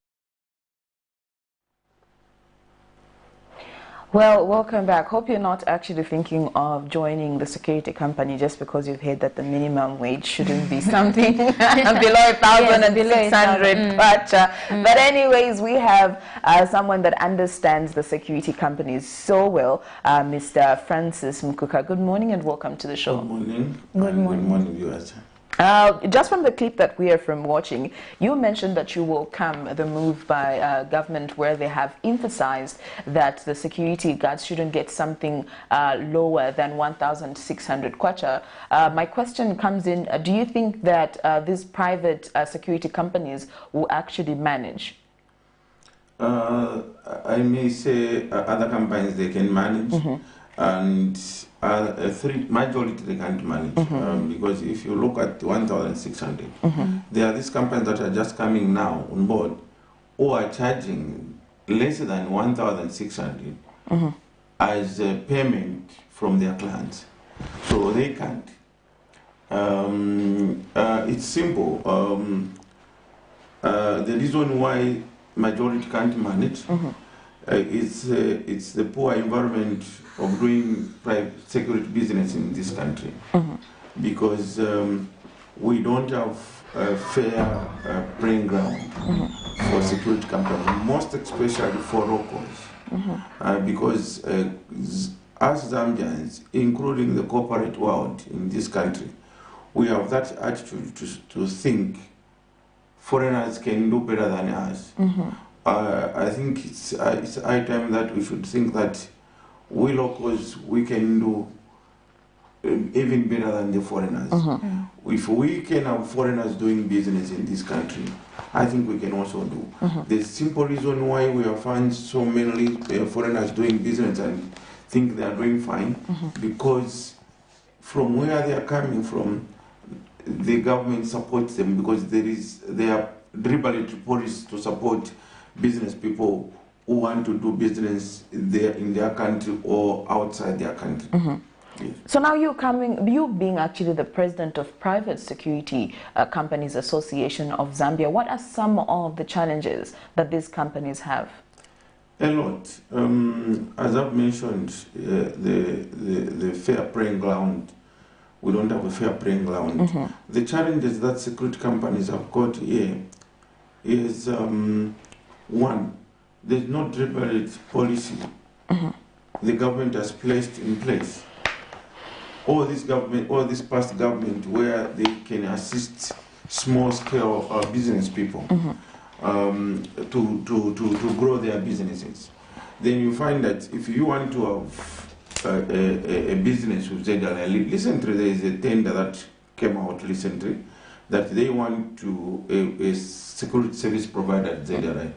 Well, welcome back. Hope you're not actually thinking of joining the security company just because you've heard that the minimum wage shouldn't be something below 1,600 kwacha. But anyways, we have someone that understands the security companies so well, Mr. Francis Mukuka. Good morning and welcome to the show. Good morning. Good morning. Good morning, viewers. Just from the clip that we are from watching, you mentioned that you welcome the move by government where they have emphasized that the security guards shouldn't get something lower than 1,600 kwacha. My question comes in, do you think that these private security companies will actually manage? I may say other companies they can manage, and majority they can't manage, because if you look at 1,600, there are these companies that are just coming now on board who are charging less than 1,600 as a payment from their clients, so they can't. It's simple. The reason why majority can't manage it's the poor environment of doing private security business in this country, because we don't have a fair playing ground for security companies, most especially for locals, because us Zambians, including the corporate world in this country, we have that attitude to think foreigners can do better than us. I think it's high time that we should think that we locals, we can do even better than the foreigners. If we can have foreigners doing business in this country, I think we can also do. The simple reason why we have found so many foreigners doing business and think they are doing fine, because from where they are coming from, the government supports them, because there are deliberate policies to support business people who want to do business there in their country or outside their country. Yes. So now you being actually the president of Private Security Companies Association of Zambia, what are some of the challenges that these companies have? A lot. As I've mentioned, the fair playing ground, we don't have a fair playing ground. The challenges that security companies have got here is, one, there's no deliberate policy the government has placed in place. All this past government where they can assist small-scale business people to grow their businesses. Then you find that if you want to have a business with ZLI, recently there is a tender that came out recently that they want to a security service provider at ZLI.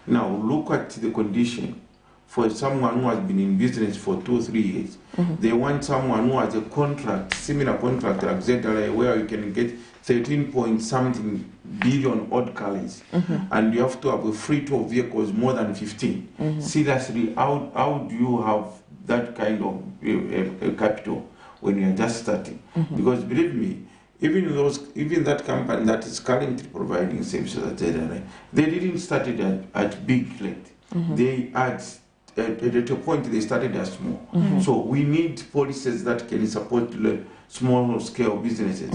Now look at the condition for someone who has been in business for 2 or 3 years. They want someone who has a contract, similar contract like ZLI, where you can get 13 point something billion odd calories, and you have to have a fleet of vehicles more than 15. Seriously, how do you have that kind of capital when you are just starting? Because believe me, even that company that is currently providing services at ZLI, they didn't start it at big rate. They at a point they started as small. So we need policies that can support the small scale businesses.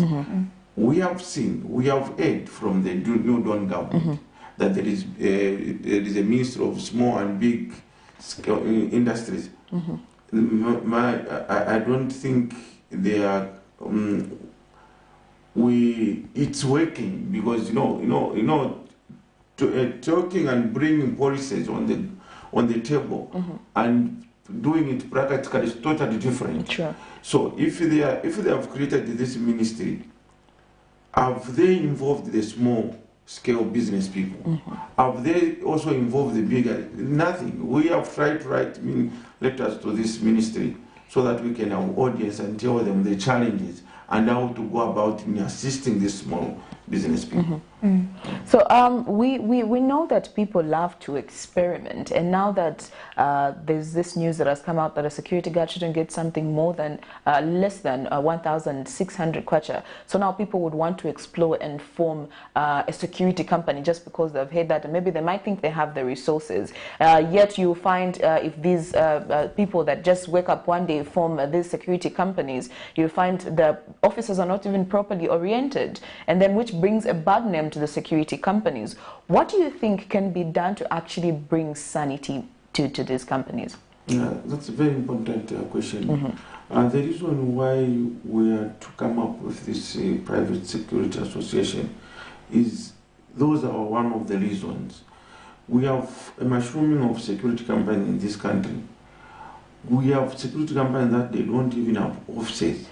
We have heard from the New Dawn government that there is a ministry of small and big scale industries. I don't think they are. It's working, because talking and bringing policies on the table and doing it practically is totally different. So if they have created this ministry, have they involved the small scale business people? Have they also involved the bigger? Nothing. We have tried to write letters to this ministry so that we can have audience and tell them the challenges and how to go about in assisting these small business people. So we know that people love to experiment, and now that there's this news that has come out that a security guard shouldn't get something more than less than 1,600 kwacha. So now people would want to explore and form a security company just because they've heard that, and maybe they might think they have the resources. Yet you find if these people that just wake up one day form these security companies, you find the officers are not even properly oriented, and then which brings a bad name to the security companies. What do you think can be done to actually bring sanity to these companies? Yeah, that's a very important question. The reason why we are to come up with this private security association is those are one of the reasons. We have a mushrooming of security companies in this country. We have security companies that they don't even have offices.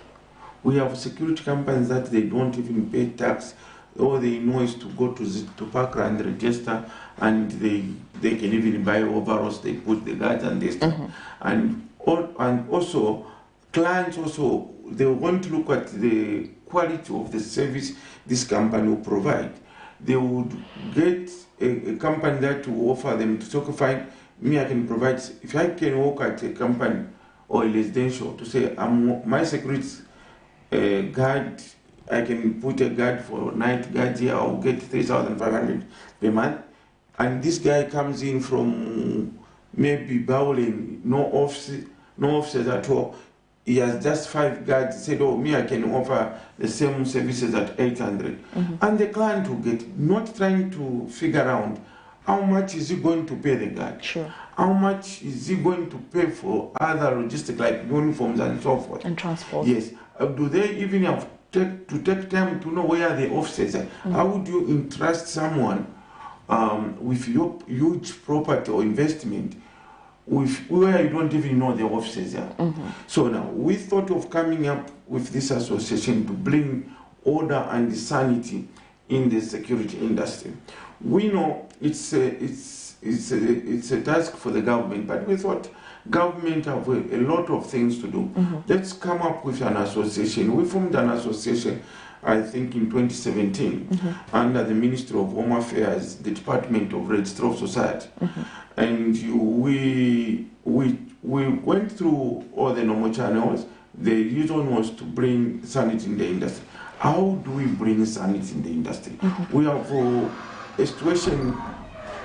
We have security companies that they don't even pay tax. All they know is to go to Parkland and register, and they can even buy overalls, they put the guards and this stuff. And also, clients also, they want to look at the quality of the service this company will provide. They would get a company that will offer them to talk, fine, me I can provide, if I can work at a company or a residential to say, my security guard, I can put a guard for night guard here, I'll get 3,500 per month. And this guy comes in from maybe Bowling, no offices at all. He has just 5 guards. He said, oh, me, I can offer the same services at 800. And the client will get, not trying to figure out how much is he going to pay the guard? How much is he going to pay for other logistics like uniforms and so forth? And transport. Yes. Do they even have to take time to know where the offices are? How would you entrust someone with your huge property or investment where you don't even know the offices are. So now we thought of coming up with this association to bring order and sanity in the security industry. We know it's a task for the government, but we thought government have a lot of things to do. Let's come up with an association. We formed an association, I think, in 2017 under the Ministry of Home Affairs, the Department of Registrar of Society. And we went through all the normal channels. The reason was to bring sanity in the industry. How do we bring sanity in the industry? We have a situation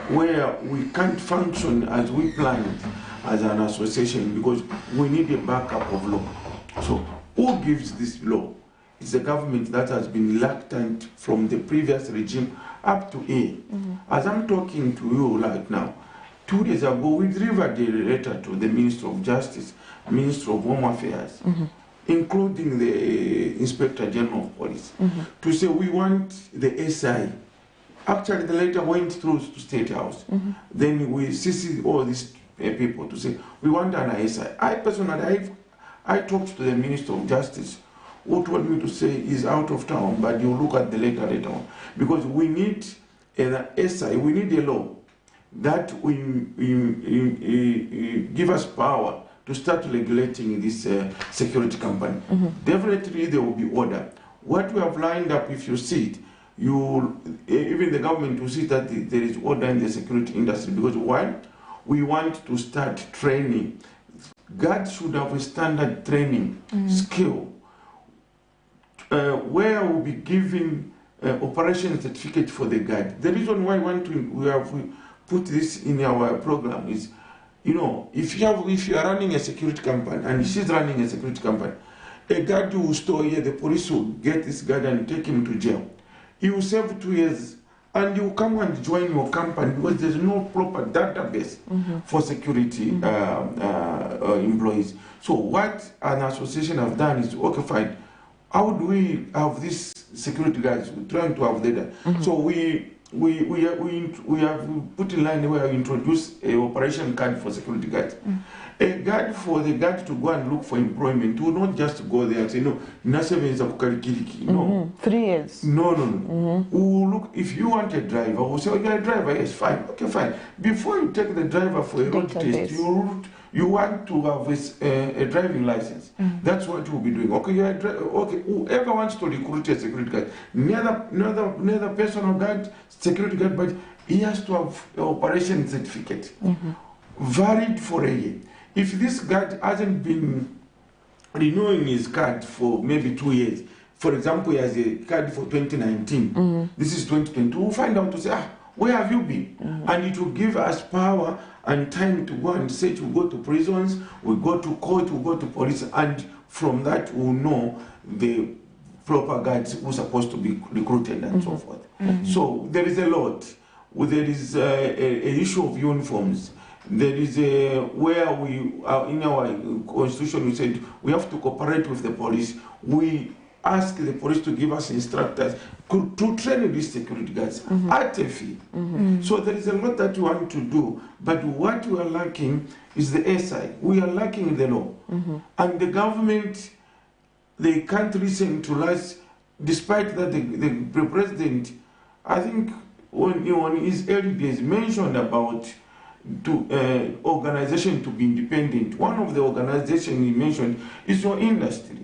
where we can't function as we planned as an association because we need a backup of law. So who gives this law? It's the government that has been reluctant from the previous regime up to A. As I'm talking to you right now, 2 days ago we delivered a letter to the Minister of Justice, Minister of Home Affairs, including the Inspector General of Police, to say we want the SI. Actually, the letter went through to State House. Then we CC all these people to say we want an SI. I personally, I talked to the Minister of Justice, who told me to say he's out of town, but you look at the letter later on, because we need an SI. We need a law that will give us power to start regulating this security company. Definitely there will be order. What we have lined up, if you see it, even the government will see that there is order in the security industry, because one, we want to start training. Guards should have a standard training skill where we'll be giving operation certificate for the guard. The reason why we have put this in our program is, you know, if you are running a security company and she's running a security company, a guard will store here, the police will get this guard and take him to jail. He will serve 2 years and you come and join your company because there's no proper database for security employees. So what an association have done is, okay, fine, how do we have these security guards? We're trying to have data. So we have put in line where we introduce a operation card for security guards. A guard for the guard to go and look for employment will not just go there and say, no, no. 3 years. No. We'll look, if you want a driver, we'll say, oh, you're a driver, yes, fine, okay, fine. Before you take the driver for a road test, you want to have a driving license. That's what we'll be doing. Okay, you're a okay, whoever wants to recruit a security guard, neither personal guard, security guard, but he has to have an operation certificate, valid for a year. If this guard hasn't been renewing his card for maybe 2 years, for example, he has a card for 2019, this is 2020, we'll find out to say, where have you been? And it will give us power and time to go and say, we'll go to prisons, we'll go to court, we'll go to police, and from that we'll know the proper guards who are supposed to be recruited and so forth. So there is a lot. There is an issue of uniforms. There is where we are in our constitution, we said we have to cooperate with the police. We ask the police to give us instructors to train these security guards at a fee. So there is a lot that we want to do, but what we are lacking is the SI. We are lacking the law. And the government, they can't listen to us, despite that the president, I think, on his early days, mentioned about organization to be independent. One of the organizations he mentioned is your industry,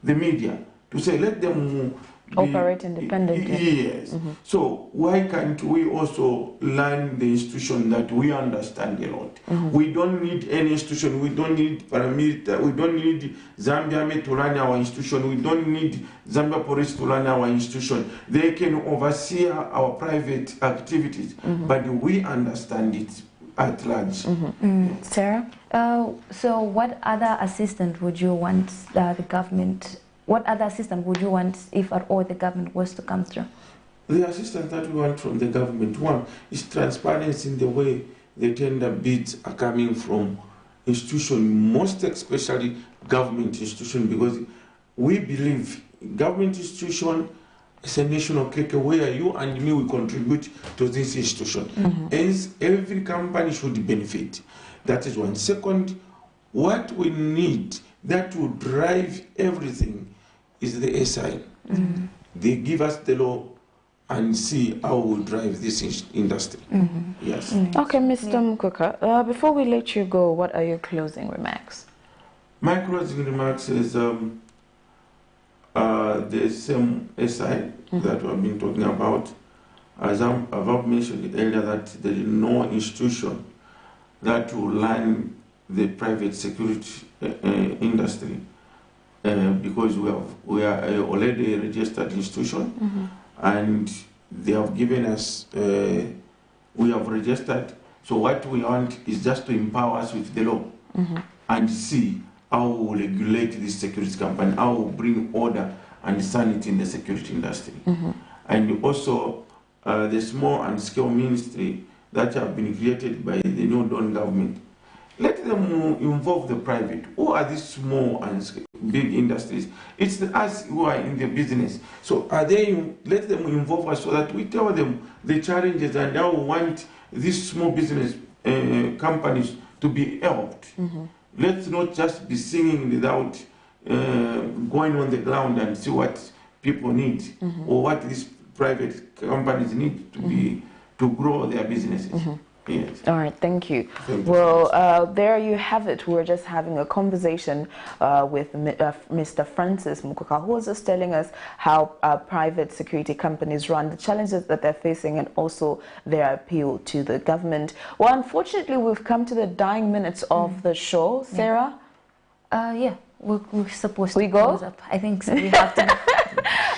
the media, to say let them operate independently. Yes. So why can't we also learn the institution that we understand a lot? We don't need any institution. We don't need paramilitary. We don't need Zambia Army to run our institution. We don't need Zambia Police to run our institution. They can oversee our private activities, but we understand it at large. Sarah? So what other assistance would you want the government, what other assistance would you want if at all the government was to come through? The assistance that we want from the government, one, is transparency in the way the tender bids are coming from institutions, most especially government institutions, because we believe government institution is a national cake where you and me will contribute to this institution. Hence, every company should benefit. That is one. Second, what we need that will drive everything is the SI. They give us the law and see how we drive this industry. Yes. Okay, Mr. Mkuka, before we let you go, what are your closing remarks? My closing remarks is the same SI that we have been talking about. As I've mentioned earlier, that there is no institution that will line the private security industry because we are already a registered institution and they have given us, we have registered. So what we want is just to empower us with the law and see how we regulate this security company, how we bring order and sanity in the security industry. And also the small and scale ministry that have been created by the new Dawn government. Let them involve the private. Who are these small and big industries? It's us who are in the business. So let them involve us so that we tell them the challenges and how we want these small business companies to be helped. Let's not just be singing without going on the ground and see what people need or what these private companies need to grow their businesses. Yes. All right, thank you. Well, there you have it. We're just having a conversation with Mr. Francis Mkuka, who was just telling us how private security companies run, the challenges that they're facing, and also their appeal to the government. Well, unfortunately, we've come to the dying minutes of the show. Sarah? Yeah, we're supposed to close up. I think so. We have to.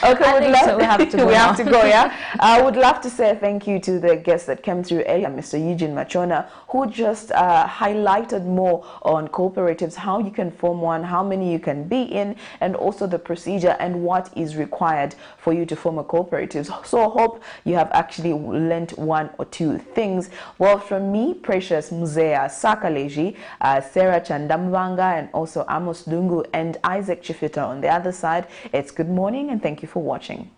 Okay, we have to go. We have to go, yeah. I would love to say thank you to the guests that came through earlier, Mr. Eugene Machona, who just highlighted more on cooperatives, how you can form one, how many you can be in, and also the procedure and what is required for you to form a cooperative. So I hope you have actually learned one or two things. Well, from me, Precious Muzea Sakaleji, Sarah Chandamvanga, and also Amos Dungu and Isaac Chifita on the other side, it's good morning and thank you for watching.